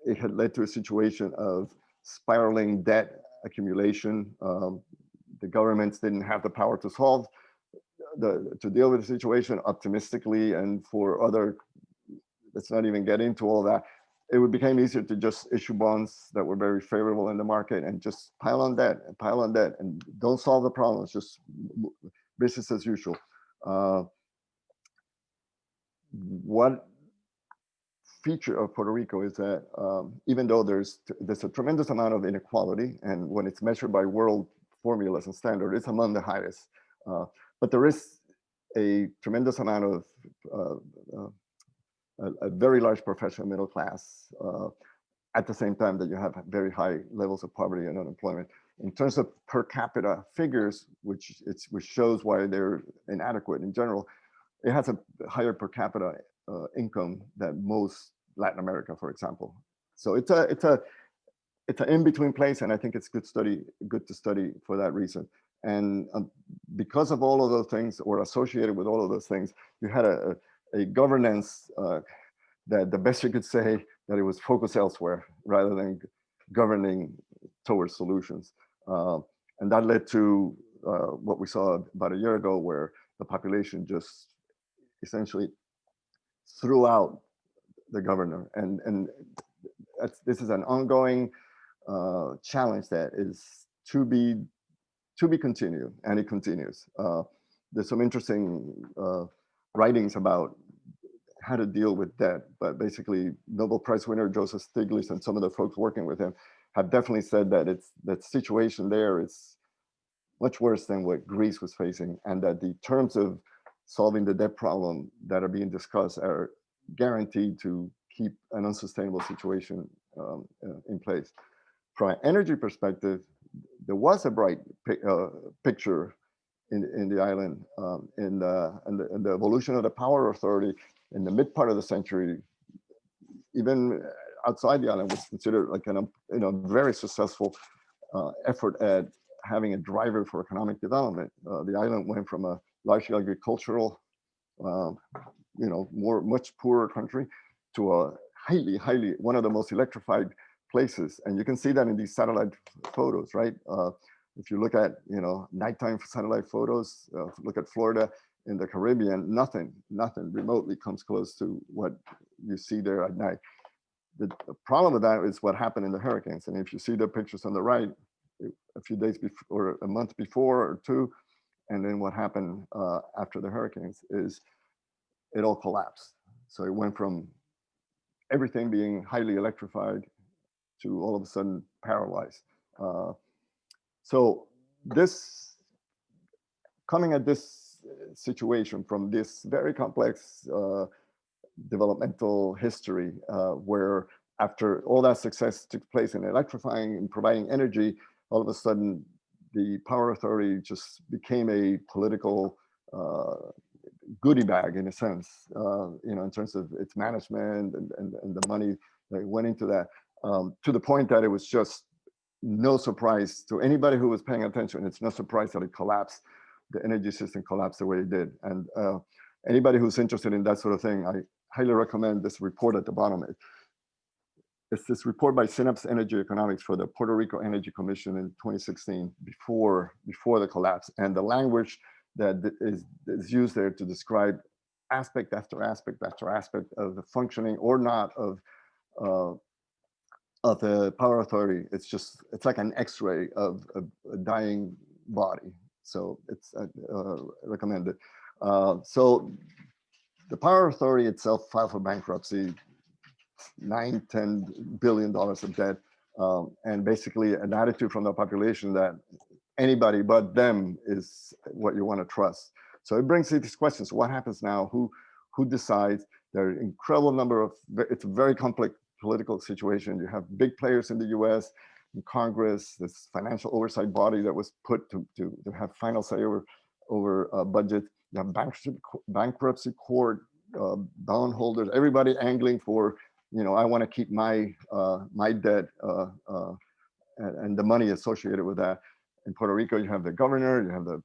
it had led to a situation of spiraling debt accumulation. The governments didn't have the power to solve, to deal with the situation optimistically, and for other, let's not even get into all that. It became easier to just issue bonds that were very favorable in the market and just pile on debt and don't solve the problems, just business as usual. What feature of Puerto Rico is that even though there's a tremendous amount of inequality, and when it's measured by world formulas and standard, it's among the highest. But there is a tremendous amount of a very large professional middle class at the same time that you have very high levels of poverty and unemployment. In terms of per capita figures, which shows why they're inadequate in general, it has a higher per capita income than most Latin America, for example. So it's an in-between place, and I think it's good to study for that reason. And because of all of those things, or associated with all of those things, you had a governance that the best you could say that it was focused elsewhere rather than governing towards solutions. And that led to what we saw about a year ago, where the population just essentially threw out the governor. And this is an ongoing challenge that is to be continued, and it continues. There's some interesting writings about how to deal with debt, but basically Nobel Prize winner Joseph Stiglitz and some of the folks working with him have definitely said that that situation there is much worse than what Greece was facing, and that the terms of solving the debt problem that are being discussed are guaranteed to keep an unsustainable situation in place. From an energy perspective, there was a bright picture in the island. And the evolution of the power authority in the mid part of the century, even outside the island, was considered like an very successful effort at having a driver for economic development. The island went from a largely agricultural, much poorer country to a highly one of the most electrified places. And you can see that in these satellite photos, right? If you look at nighttime satellite photos, look at Florida in the Caribbean, nothing remotely comes close to what you see there at night. The problem with that is what happened in the hurricanes. And if you see the pictures on the right, a few days before, or a month before or two, and then what happened after the hurricanes is it all collapsed. So it went from everything being highly electrified to all of a sudden paralyzed. So this, coming at this situation from this very complex developmental history, where after all that success took place in electrifying and providing energy, all of a sudden the power authority just became a political goodie bag in a sense, in terms of its management and the money that went into that, to the point that it was just no surprise to anybody who was paying attention. It's no surprise that it collapsed. The energy system collapsed the way it did. And anybody who's interested in that sort of thing, I highly recommend this report at the bottom. It's this report by Synapse Energy Economics for the Puerto Rico Energy Commission in 2016, before the collapse. And the language that is used there to describe aspect after aspect after aspect of the functioning or not of the power authority. It's like an X-ray of a dying body. So it's recommended. So the power authority itself filed for bankruptcy, $9-10 billion of debt, and basically an attitude from the population that anybody but them is what you want to trust. So it brings these questions: what happens now? Who decides? There are an incredible number of. It's a very complex political situation. You have big players in the U.S., in Congress, this financial oversight body that was put to have final say over budget. You have bankruptcy court, bondholders, everybody angling for, I want to keep my debt and the money associated with that. In Puerto Rico, you have the governor, you have the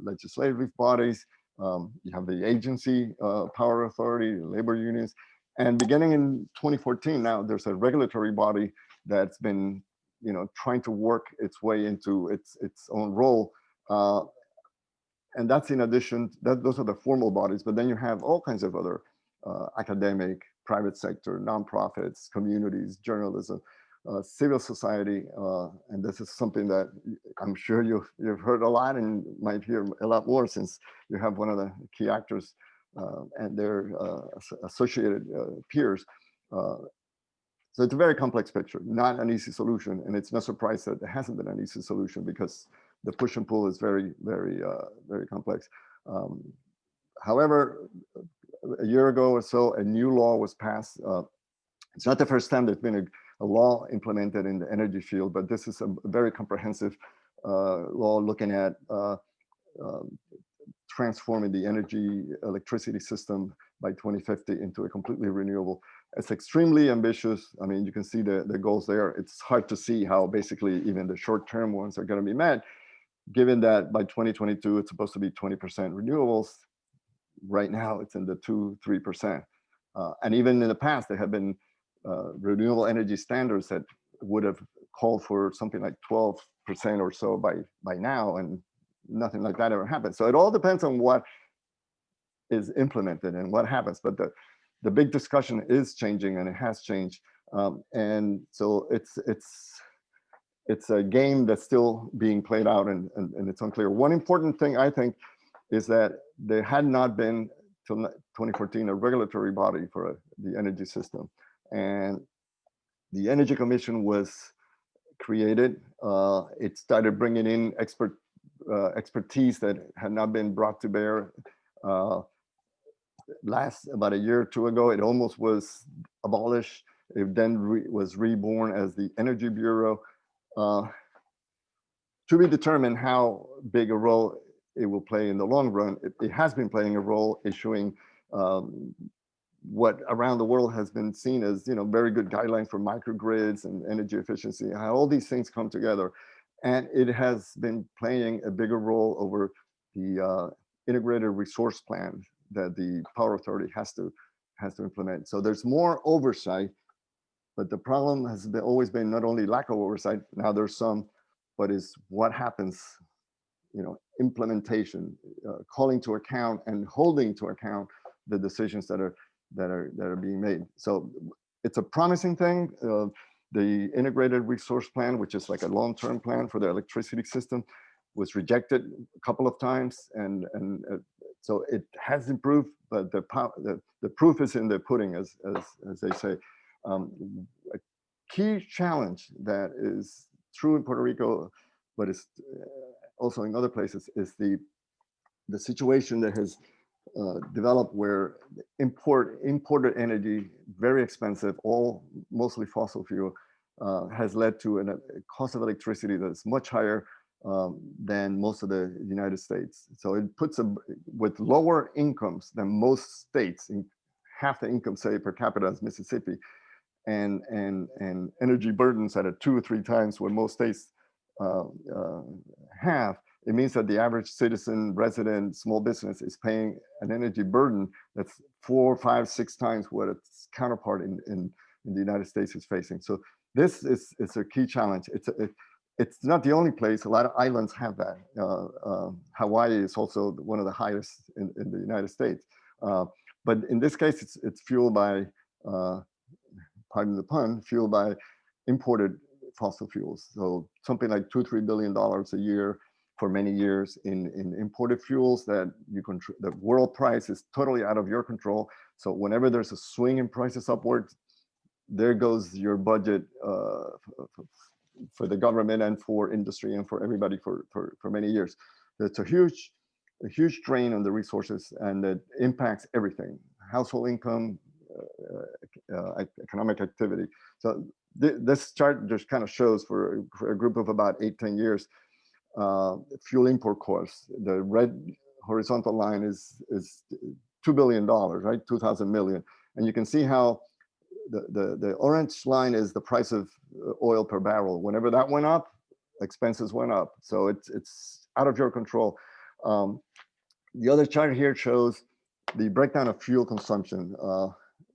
legislative bodies, you have the agency, power authority, labor unions. And beginning in 2014, now there's a regulatory body that's been, trying to work its way into its own role. And that's in addition, those are the formal bodies, but then you have all kinds of other academic, private sector, nonprofits, communities, journalism, civil society. And this is something that I'm sure you've heard a lot and might hear a lot more, since you have one of the key actors and their associated peers. So it's a very complex picture, not an easy solution. And it's no surprise that there hasn't been an easy solution, because the push and pull is very, very, very complex. However, a year ago or so, a new law was passed. It's not the first time there's been a law implemented in the energy field, but this is a very comprehensive law looking at transforming the electricity system by 2050 into a completely renewable. It's extremely ambitious. I mean, you can see the goals there. It's hard to see how basically even the short-term ones are going to be met, given that by 2022, it's supposed to be 20% renewables. Right now, it's in the 2-3%. And even in the past, there have been renewable energy standards that would have called for something like 12% or so by now, and nothing like that ever happened. So it all depends on what is implemented and what happens. But the big discussion is changing, and it has changed. And so it's a game that's still being played out, and it's unclear. One important thing, I think, is that there had not been till 2014 a regulatory body for the energy system. And the Energy Commission was created. It started bringing in expertise that had not been brought to bear. About a year or two ago, it almost was abolished. It then was reborn as the Energy Bureau. To be determined how big a role it will play in the long run. It has been playing a role issuing what around the world has been seen as, very good guidelines for microgrids and energy efficiency, how all these things come together. And it has been playing a bigger role over the integrated resource plan that the Power Authority has to implement. So there's more oversight, but the problem has always been not only lack of oversight, now there's some, but is what happens, implementation, calling to account and holding to account the decisions that are being made. So it's a promising thing. The integrated resource plan, which is like a long-term plan for the electricity system, was rejected a couple of times, and so it has improved, but the proof is in the pudding, as they say. A key challenge that is true in Puerto Rico, but is also in other places, is the situation that has developed where imported energy, very expensive, mostly fossil fuel, has led to a cost of electricity that's much higher than most of the United States. So it puts with lower incomes than most states, in half the income, say, per capita as Mississippi, and energy burdens at 2 or 3 times what most states have. It means that the average citizen, resident, small business is paying an energy burden that's 4, 5, 6 times what its counterpart in the United States is facing. So this is a key challenge. It's not the only place. A lot of islands have that. Hawaii is also one of the highest in the United States. But in this case, it's fueled by, pardon the pun, fueled by imported fossil fuels. So something like $2-3 billion a year for many years in imported fuels that the world price is totally out of your control. So whenever there's a swing in prices upwards, there goes your budget for the government and for industry and for everybody for many years. It's a huge drain on the resources, and it impacts everything: household income, economic activity. So this chart just kind of shows for a group of about 8-10 years, fuel import costs. The red horizontal line is $2 billion, right? 2,000 million. And you can see how the orange line is the price of oil per barrel. Whenever that went up, expenses went up. So it's out of your control. The other chart here shows the breakdown of fuel consumption.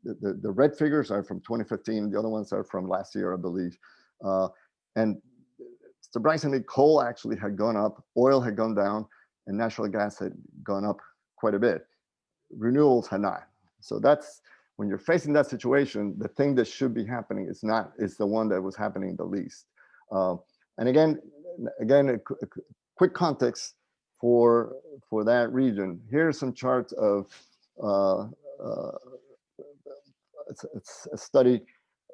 The red figures are from 2015. The other ones are from last year, I believe. And surprisingly, coal actually had gone up, oil had gone down, and natural gas had gone up quite a bit. Renewables had not. So that's, when you're facing that situation, the thing that should be happening is the one that was happening the least. And again, a quick context for that region. Here are some charts of it's a study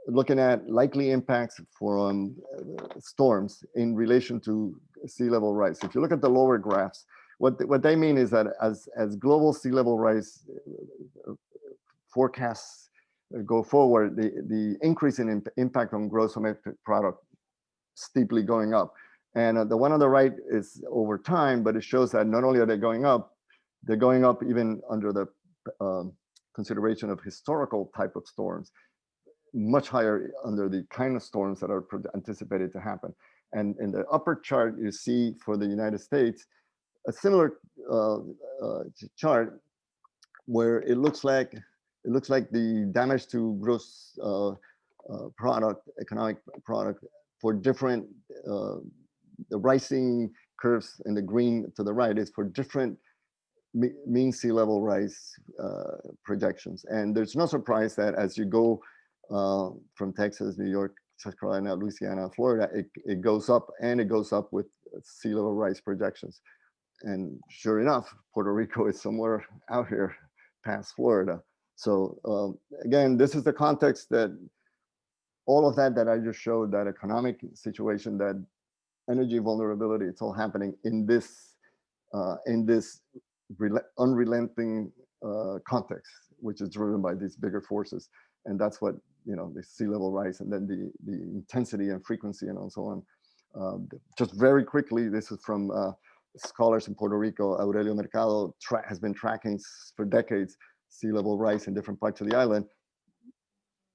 looking at likely impacts from storms in relation to sea level rise. If you look at the lower graphs, what they mean is that as global sea level rise forecasts go forward, the increase in impact on gross domestic product steeply going up. And the one on the right is over time, but it shows that not only are they going up, they're going up even under the consideration of historical type of storms, much higher under the kind of storms that are anticipated to happen. And in the upper chart, you see for the United States, a similar chart where it looks like the damage to gross economic product for different, the rising curves in the green to the right is for different mean sea level rise projections. And there's no surprise that as you go from Texas, New York, South Carolina, Louisiana, Florida, it goes up, and it goes up with sea level rise projections. And sure enough, Puerto Rico is somewhere out here past Florida. So again, this is the context that all of that I just showed, that economic situation, that energy vulnerability, it's all happening in this unrelenting context, which is driven by these bigger forces. And that's what, the sea level rise, and then the intensity and frequency and so on. Just very quickly, this is from scholars in Puerto Rico, Aurelio Mercado, has been tracking for decades sea level rise in different parts of the island.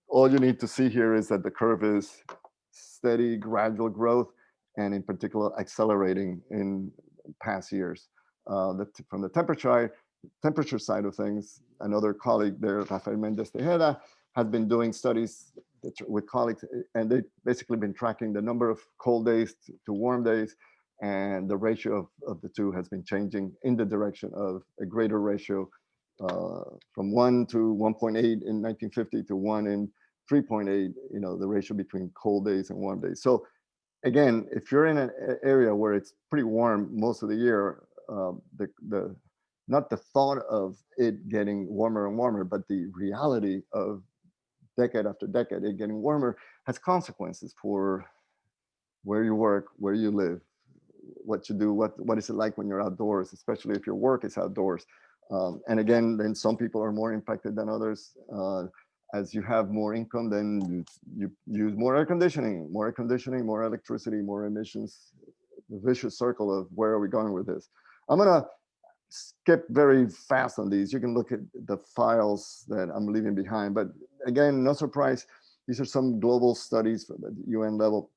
All you need to see here is that the curve is steady, gradual growth, and in particular accelerating in past years. From the temperature side of things, another colleague there, Rafael Mendez Tejeda, has been doing studies with colleagues, and they've basically been tracking the number of cold days to warm days, and the ratio of the two has been changing in the direction of a greater ratio from 1 to 1.8 in 1950 to 1 in 3.8, you know, the ratio between cold days and warm days. So again, if you're in an area where it's pretty warm most of the year, not the thought of it getting warmer and warmer, but the reality of decade after decade, it getting warmer has consequences for where you work, where you live, what you do, what is it like when you're outdoors, especially if your work is outdoors. And again, then some people are more impacted than others. As you have more income, then you use more air conditioning, more electricity, more emissions, the vicious circle of where are we going with this. I'm gonna skip very fast on these. You can look at the files that I'm leaving behind, but again, no surprise, these are some global studies from the UN level.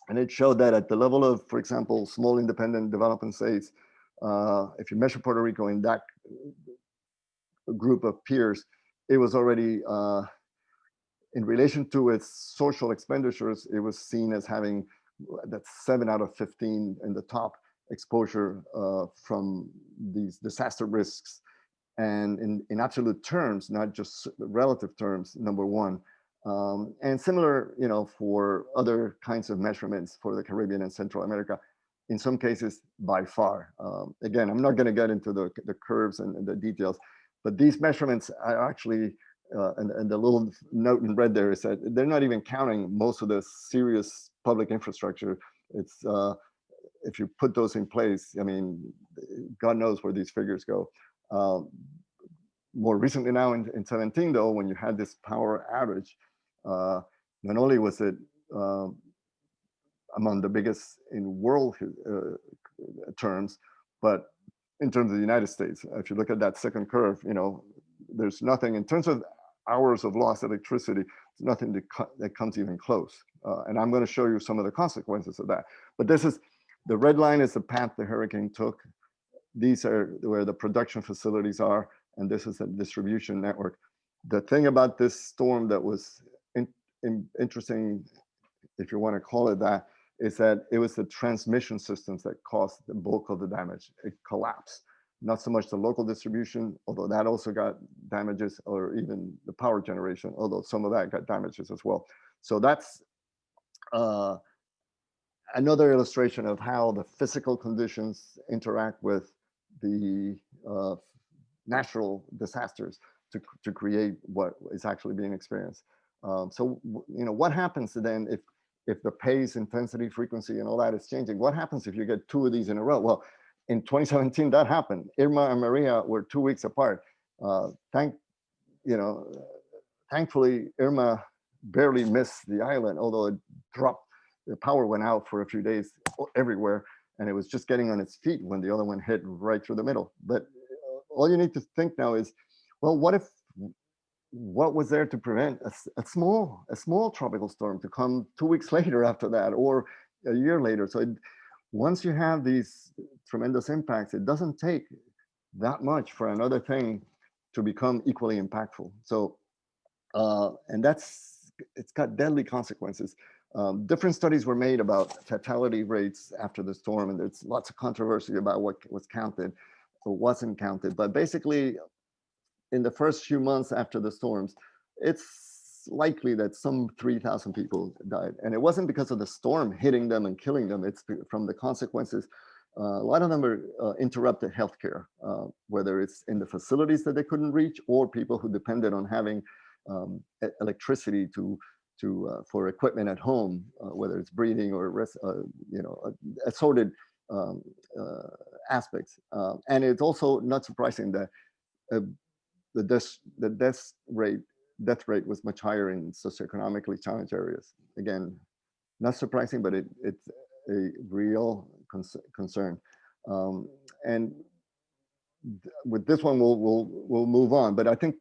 And it showed that at the level of, for example, small independent developing states, if you measure Puerto Rico in that group of peers, it was already, in relation to its social expenditures, it was seen as having that 7 out of 15 in the top exposure from these disaster risks. And in absolute terms, not just relative terms, number one. And similar, you know, for other kinds of measurements for the Caribbean and Central America, in some cases by far. Again, I'm not going to get into the curves and the details, but these measurements are actually, and the little note in red there is that they're not even counting most of the serious public infrastructure. It's if you put those in place, I mean, God knows where these figures go. More recently now in 17 though, when you had this power outage, not only was it among the biggest in world terms, but in terms of the United States, if you look at that second curve, you know, there's nothing in terms of hours of lost electricity, there's nothing that comes even close. And I'm going to show you some of the consequences of that. But this is, the red line is the path the hurricane took. These are where the production facilities are, and this is a distribution network. The thing about this storm that was interesting, if you want to call it that, is that it was the transmission systems that caused the bulk of the damage. It collapsed. Not so much the local distribution, although that also got damages, or even the power generation, although some of that got damages as well. So that's another illustration of how the physical conditions interact with the natural disasters to create what is actually being experienced. So, you know, what happens then if the pace, intensity, frequency, and all that is changing? What happens if you get 2 of these in a row? Well, in 2017, that happened. Irma and Maria were 2 weeks apart. Thankfully, Irma barely missed the island, although it dropped. The power went out for a few days everywhere, and it was just getting on its feet when the other one hit right through the middle. But all you need to think now is, well, what was there to prevent a small tropical storm to come 2 weeks later after that, or a year later? So once you have these tremendous impacts, it doesn't take that much for another thing to become equally impactful. So, and it's got deadly consequences. Different studies were made about fatality rates after the storm, and there's lots of controversy about what was counted or wasn't counted. But basically, in the first few months after the storms, it's likely that some 3,000 people died. And it wasn't because of the storm hitting them and killing them, it's from the consequences. A lot of them were interrupted healthcare, whether it's in the facilities that they couldn't reach, or people who depended on having electricity for equipment at home, whether it's breathing or assorted aspects. And it's also not surprising that the death rate was much higher in socioeconomically challenged areas. Again, not surprising, but it's a real concern. And with this one, we'll move on. But I think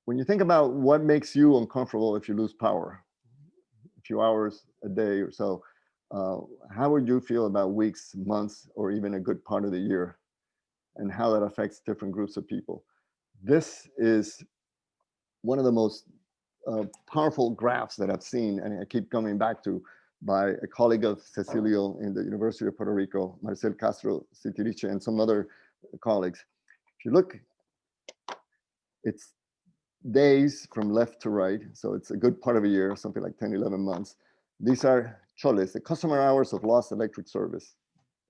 when you think about what makes you uncomfortable if you lose power, a few hours a day or so, how would you feel about weeks, months, or even a good part of the year, and how that affects different groups of people? This is one of the most powerful graphs that I've seen, and I keep coming back to, by a colleague of Cecilio in the University of Puerto Rico, Marcel Castro Citiriche, and some other colleagues. If you look, it's days from left to right. So it's a good part of a year, something like 10, 11 months. These are choles, the customer hours of lost electric service.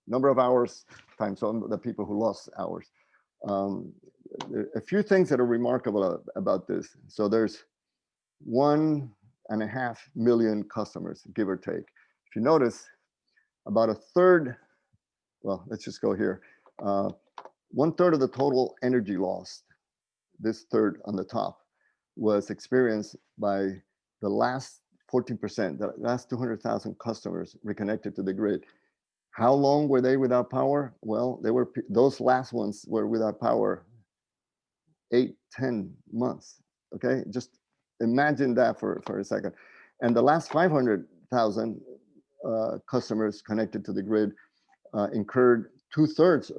Number of hours times the people who lost hours. A few things that are remarkable about this. So there's 1.5 million customers, give or take. If you notice, about a third, well, let's just go here. 1/3 of the total energy lost, this third on the top, was experienced by the last 14%, the last 200,000 customers reconnected to the grid. How long were they without power? Well, those last ones were without power 8, 10 months, okay? Just imagine that for a second. And the last 500,000 customers connected to the grid incurred 2/3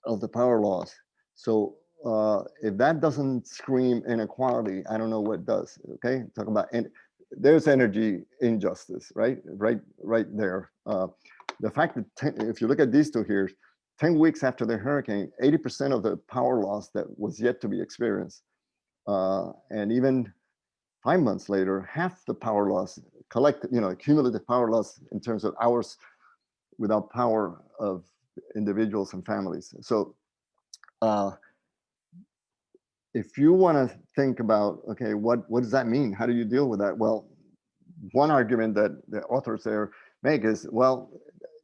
of the power loss. So if that doesn't scream inequality, I don't know what does, okay? Talk about, and there's energy injustice, right? Right there. The fact that if you look at these two here, 10 weeks after the hurricane, 80% of the power loss that was yet to be experienced. And even 5 months later, half the power loss, cumulative power loss in terms of hours without power of individuals and families. So if you want to think about, okay, what does that mean? How do you deal with that? Well, one argument that the authors there make is, well,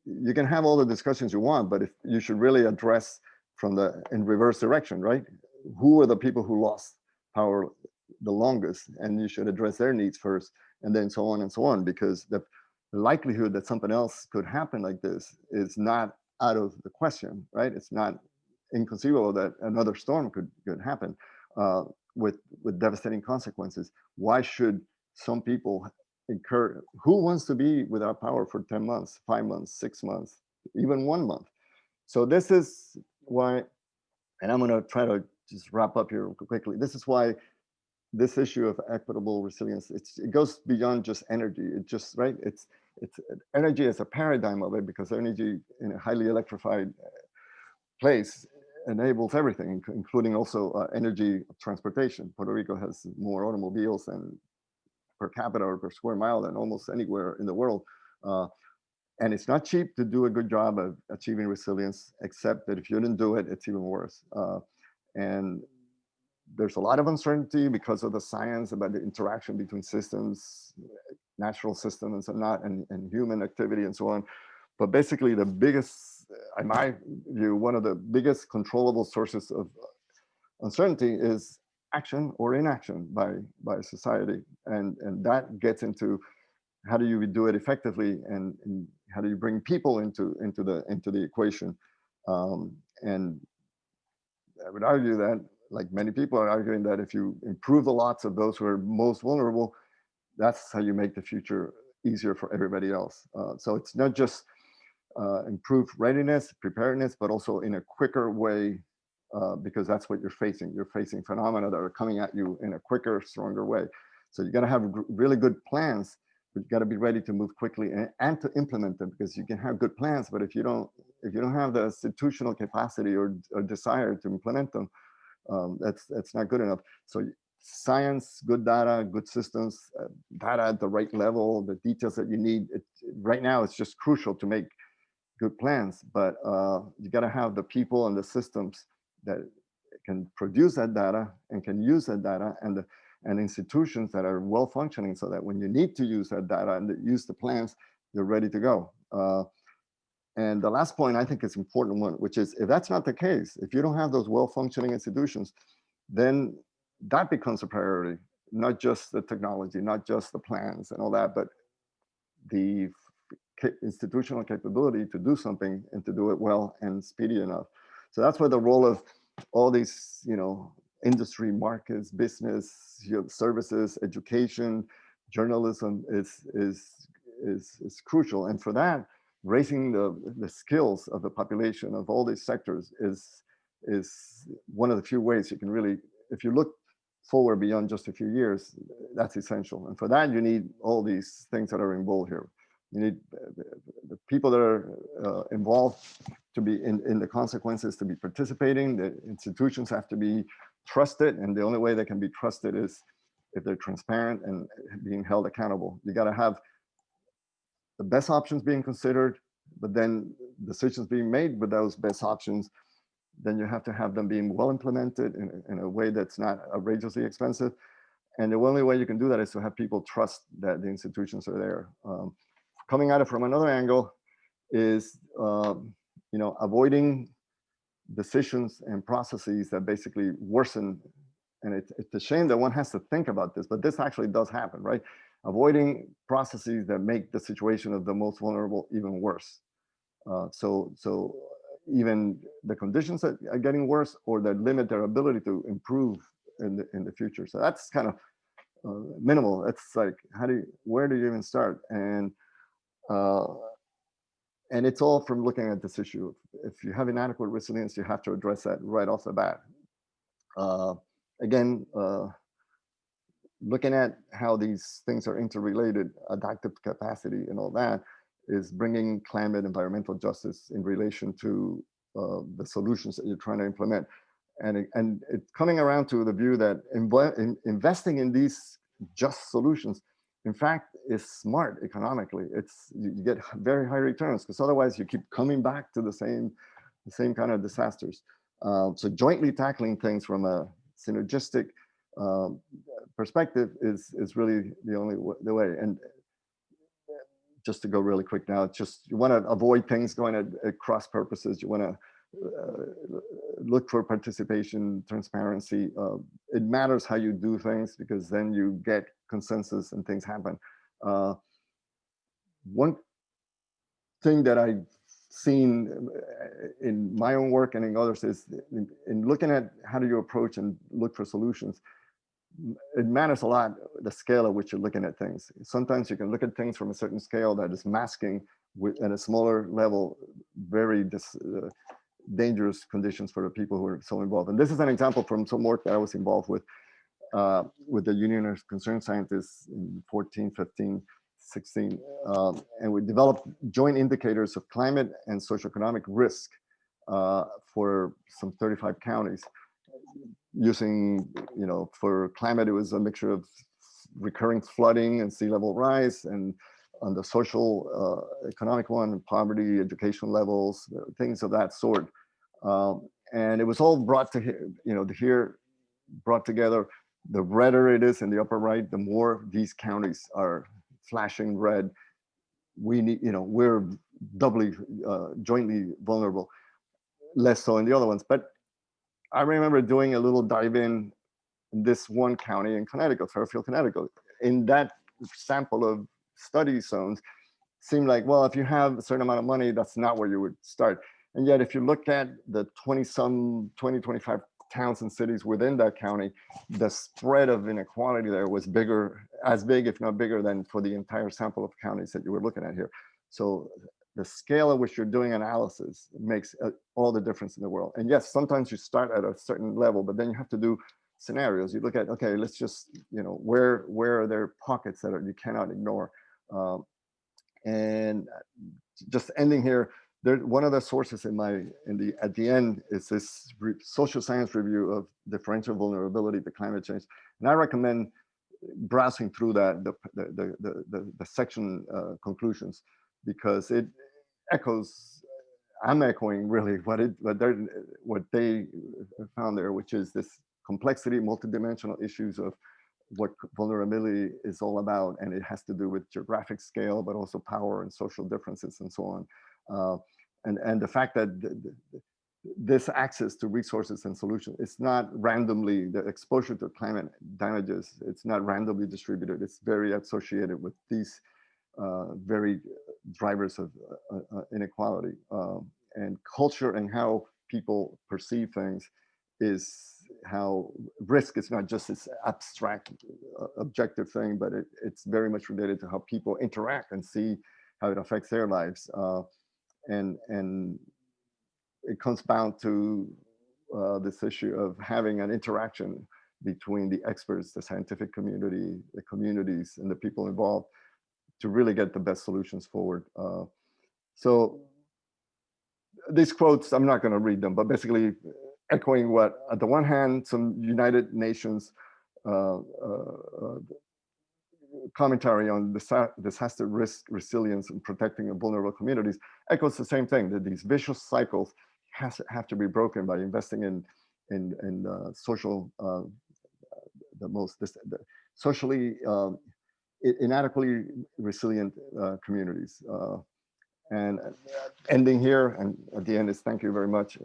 you can have all the discussions you want, but if you should really address in reverse direction, right? Who are the people who lost power the longest? And you should address their needs first, and then so on and so on, because the likelihood that something else could happen like this is not out of the question, right? It's not inconceivable that another storm could happen with devastating consequences. Why should some people incur? Who wants to be without power for 10 months, 5 months, 6 months, even 1 month? So this is why, and I'm going to try to just wrap up here quickly. This is why this issue of equitable resilience, it goes beyond just energy. It just, right? It's energy as a paradigm of it, because energy in a highly electrified place enables everything, including also energy transportation. Puerto Rico has more automobiles than per capita or per square mile than almost anywhere in the world. And it's not cheap to do a good job of achieving resilience, except that if you didn't do it, it's even worse. And there's a lot of uncertainty because of the science about the interaction between systems, natural systems and not, and human activity and so on. But basically the biggest, in my view, one of the biggest controllable sources of uncertainty is action or inaction by society. And that gets into how do you do it effectively, and how do you bring people into the equation. And I would argue that, like many people are arguing, that if you improve the lots of those who are most vulnerable, that's how you make the future easier for everybody else. So it's not just improved readiness, preparedness, but also in a quicker way, because that's what you're facing. You're facing phenomena that are coming at you in a quicker, stronger way. So you got to have really good plans, but you got to be ready to move quickly and to implement them, because you can have good plans, but if you don't have the institutional capacity or desire to implement them, that's not good enough. So science, good data, good systems, data at the right level, the details that you need. Right now, it's just crucial to make good plans, but you got to have the people and the systems that can produce that data and can use that data, and institutions that are well functioning, so that when you need to use that data and use the plans, they're ready to go. And the last point I think is important one, which is, if that's not the case, if you don't have those well functioning institutions, then that becomes a priority, not just the technology, not just the plans and all that, but the institutional capability to do something and to do it well and speedy enough. So that's where the role of all these, industry, markets, business, services, education, journalism is crucial. And for that, raising the skills of the population of all these sectors is one of the few ways you can really, if you look forward beyond just a few years, that's essential. And for that, you need all these things that are involved here. You need the people that are involved to be in the consequences, to be participating. The institutions have to be trusted, and the only way they can be trusted is if they're transparent and being held accountable. You got to have the best options being considered, but then decisions being made with those best options. Then you have to have them being well implemented in a way that's not outrageously expensive. And the only way you can do that is to have people trust that the institutions are there. Coming at it from another angle is, avoiding decisions and processes that basically worsen. And it's a shame that one has to think about this, but this actually does happen, right? Avoiding processes that make the situation of the most vulnerable even worse. So even the conditions that are getting worse or that limit their ability to improve in the future. So that's kind of minimal. It's like, where do you even start? And it's all from looking at this issue. If you have inadequate resilience, you have to address that right off the bat. Again, looking at how these things are interrelated, adaptive capacity and all that, is bringing climate, environmental justice in relation to the solutions that you're trying to implement. And it's coming around to the view that investing in these just solutions, in fact, is smart economically. You get very high returns, because otherwise you keep coming back to the same kind of disasters. So jointly tackling things from a synergistic perspective is really the only way. And just to go really quick now, you want to avoid things going at cross purposes. You want to look for participation, transparency. It matters how you do things, because then you get consensus and things happen. One thing that I've seen in my own work and in others is in looking at how do you approach and look for solutions, it matters a lot the scale at which you're looking at things. Sometimes you can look at things from a certain scale that is masking at a smaller level very dangerous conditions for the people who are so involved. And this is an example from some work that I was involved with the Union of Concerned Scientists in 14, 15, 16. And we developed joint indicators of climate and socioeconomic risk for some 35 counties. Using, for climate, it was a mixture of recurring flooding and sea level rise, and on the social, economic one, poverty, education levels, things of that sort. And it was all brought to here, brought together. The redder it is in the upper right, the more these counties are flashing red. We need, we're doubly, jointly vulnerable, less so in the other ones. But I remember doing a little dive in this one county in Connecticut, Fairfield, Connecticut. In that sample of study zones, seemed like, well, if you have a certain amount of money, that's not where you would start. And yet, if you look at the 25 towns and cities within that county, the spread of inequality there was as big, if not bigger, than for the entire sample of counties that you were looking at here. So the scale at which you're doing analysis makes all the difference in the world. And yes, sometimes you start at a certain level, but then you have to do scenarios. You look at, okay, let's just, where are there pockets that you cannot ignore? And just ending here, one of the sources at the end is this social science review of differential vulnerability to climate change. And I recommend browsing through that, the section conclusions, because it echoes, I'm echoing really what they found there, which is this complexity, multidimensional issues of what vulnerability is all about. And it has to do with geographic scale, but also power and social differences and so on. And the fact that this access to resources and solutions, it's not randomly, the exposure to climate damages, it's not randomly distributed. It's very associated with these very drivers of inequality. And culture and how people perceive things is how risk is not just this abstract objective thing, but it's very much related to how people interact and see how it affects their lives. And it comes down to this issue of having an interaction between the experts, the scientific community, the communities, and the people involved to really get the best solutions forward. So these quotes, I'm not going to read them, but basically echoing what, on the one hand, some United Nations commentary on disaster risk resilience and protecting vulnerable communities echoes the same thing, that these vicious cycles have to be broken by investing in social, socially inadequately resilient communities. And ending here, and at the end is thank you very much.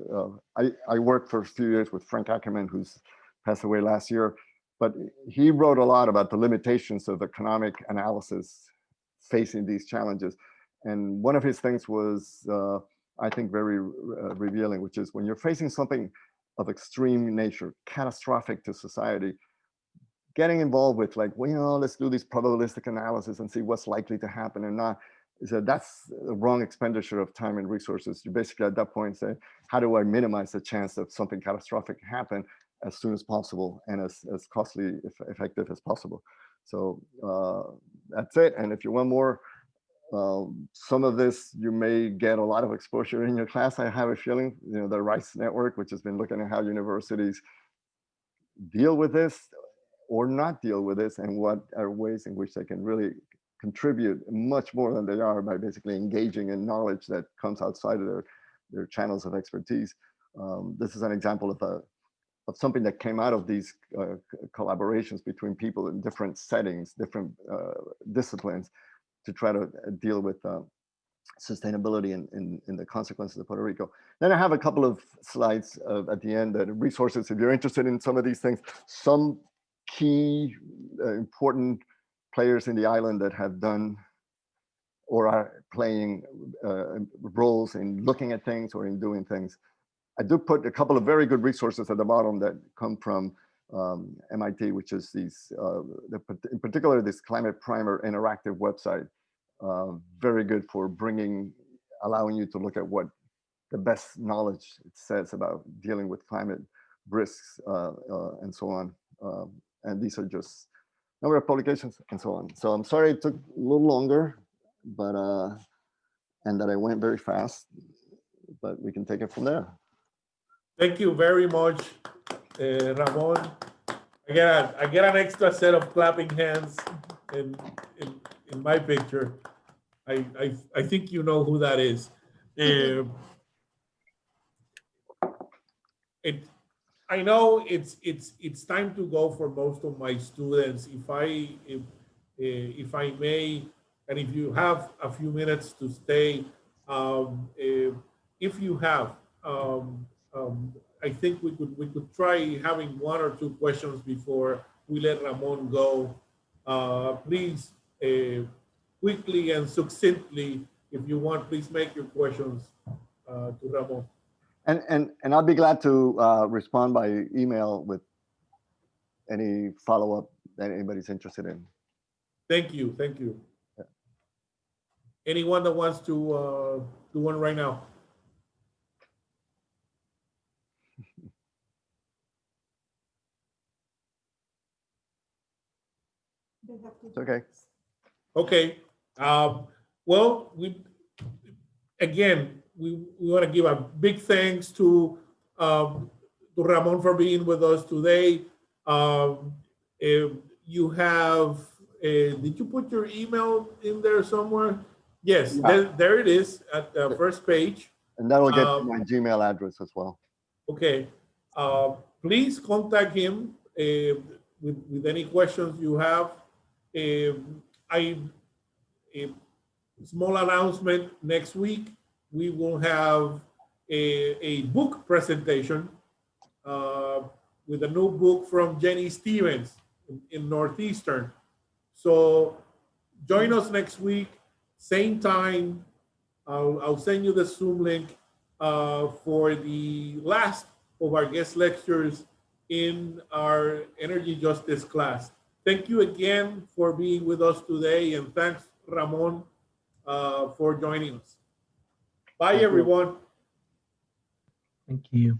I worked for a few years with Frank Ackerman, who's passed away last year, but he wrote a lot about the limitations of economic analysis facing these challenges. And one of his things was, I think, very revealing, which is when you're facing something of extreme nature, catastrophic to society, getting involved with like, well, you know, let's do this probabilistic analysis and see what's likely to happen and not, is that that's the wrong expenditure of time and resources. You basically at that point say, how do I minimize the chance of something catastrophic happen as soon as possible and as costly, effective as possible. So that's it. And if you want more, some of this, you may get a lot of exposure in your class. I have a feeling, you know, the RICE network, which has been looking at how universities deal with this or not deal with this, and what are ways in which they can really contribute much more than they are by basically engaging in knowledge that comes outside of their channels of expertise. This is an example of something that came out of these collaborations between people in different settings, different disciplines, to try to deal with sustainability and the consequences of Puerto Rico. Then I have a couple of slides at the end that resources, if you're interested in some of these things, some key important players in the island that have done or are playing roles in looking at things or in doing things. I do put a couple of very good resources at the bottom that come from MIT, which is these, in particular, this Climate Primer interactive website. Very good for allowing you to look at what the best knowledge it says about dealing with climate risks and so on. And these are just number of publications and so on. So I'm sorry it took a little longer, but and that I went very fast, but we can take it from there. Thank you very much, Ramon. I get an extra set of clapping hands in my picture. I think you know who that is. I know it's time to go for most of my students. If I may, and if you have a few minutes to stay, if you have, I think we could try having one or two questions before we let Ramon go. Please, quickly and succinctly, if you want, please make your questions to Ramon. And I'll be glad to respond by email with any follow-up that anybody's interested in. Thank you. Thank you. Yeah. Anyone that wants to do one right now? It's okay. Okay. Well, we want to give a big thanks to Ramon for being with us today. You have, did you put your email in there somewhere? Yes, yeah. There it is at the first page. And that will get to my Gmail address as well. Okay. Please contact him with any questions you have. A small announcement: next week we will have a book presentation with a new book from Jenny Stevens in Northeastern. So join us next week Same time, I'll send you the Zoom link for the last of our guest lectures in our energy justice class. Thank you again for being with us today, and thanks, Ramon, for joining us. Bye, Thank you. everyone. Thank you.